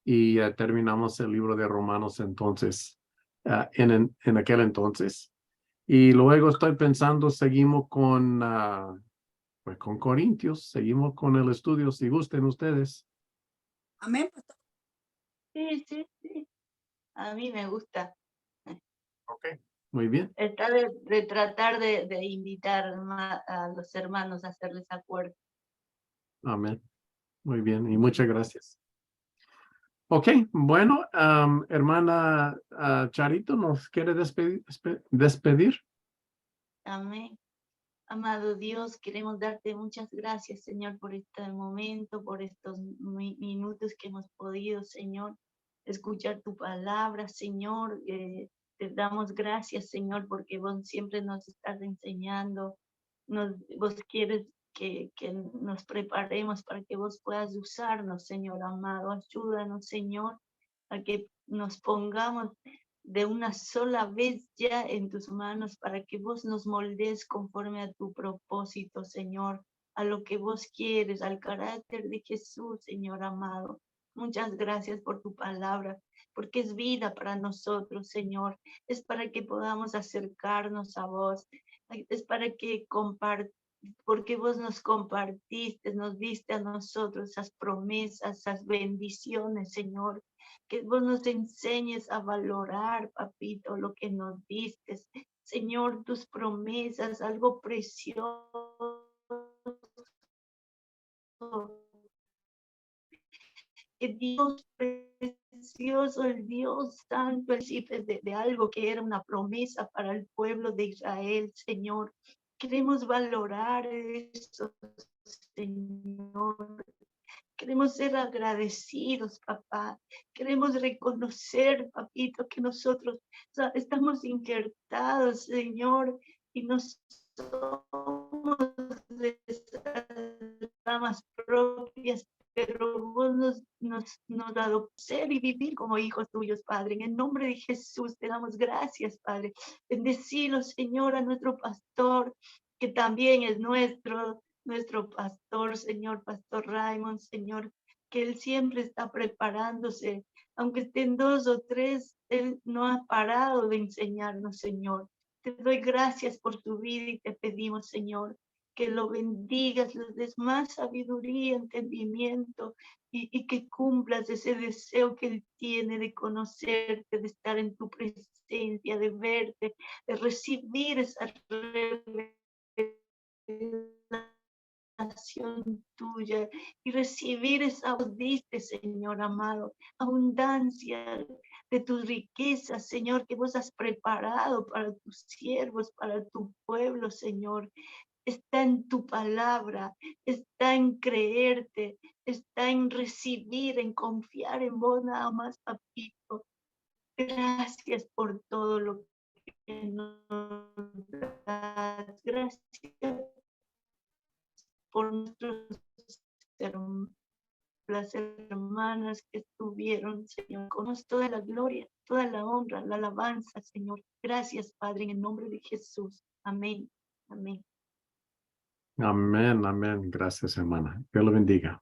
y terminamos el libro de Romanos entonces, en aquel entonces. Y luego estoy pensando, seguimos pues con Corintios, seguimos con el estudio, si gusten ustedes. Amén, pastor. Sí. A mí me gusta. Ok, muy bien. Está de tratar de invitar a los hermanos a hacerles acuerdo. Amén. Muy bien, y muchas gracias. Ok, bueno, hermana Charito, ¿nos quiere despedir? Amén. Amado Dios, queremos darte muchas gracias, Señor, por este momento, por estos minutos que hemos podido, Señor, escuchar tu palabra, Señor. Te damos gracias, Señor, porque vos siempre nos estás enseñando. Vos quieres que nos preparemos para que vos puedas usarnos, Señor amado. Ayúdanos, Señor, a que nos pongamos de una sola vez ya en tus manos para que vos nos moldes conforme a tu propósito, Señor, a lo que vos quieres, al carácter de Jesús, Señor amado. Muchas gracias por tu palabra, porque es vida para nosotros, Señor. Es para que podamos acercarnos a vos. Es para que porque vos nos compartiste, nos diste a nosotros esas promesas, esas bendiciones, Señor. Que vos nos enseñes a valorar, papito, lo que nos diste. Señor, tus promesas, algo precioso. Que Dios precioso, el Dios santo, el príncipe de algo que era una promesa para el pueblo de Israel, Señor. Queremos valorar eso, Señor. Queremos ser agradecidos, papá. Queremos reconocer, papito, que nosotros estamos injertados, Señor, y no somos de esas ramas propias, pero vos nos dado ser y vivir como hijos tuyos, Padre. En el nombre de Jesús te damos gracias, Padre. Bendecilo, Señor, a nuestro pastor, que también es nuestro pastor, Señor, Pastor Raymond, Señor, que él siempre está preparándose, aunque estén 2 o 3, él no ha parado de enseñarnos, Señor. Te doy gracias por tu vida y te pedimos, Señor, que lo bendigas, les des más sabiduría, entendimiento y que cumplas ese deseo que él tiene de conocerte, de estar en tu presencia, de verte, de recibir esa revelación habitación tuya y recibir esa voz, diste, Señor amado, abundancia de tus riquezas, Señor, que vos has preparado para tus siervos, para tu pueblo, Señor. Está en tu palabra, está en creerte, está en recibir, en confiar en vos nada más, papito. Gracias por todo lo que nos das. Gracias por las hermanas que estuvieron, Señor. Con toda la gloria, toda la honra, la alabanza, Señor. Gracias, Padre, en el nombre de Jesús. Amén. Amén. Amén, amén. Gracias, hermana. Dios lo bendiga.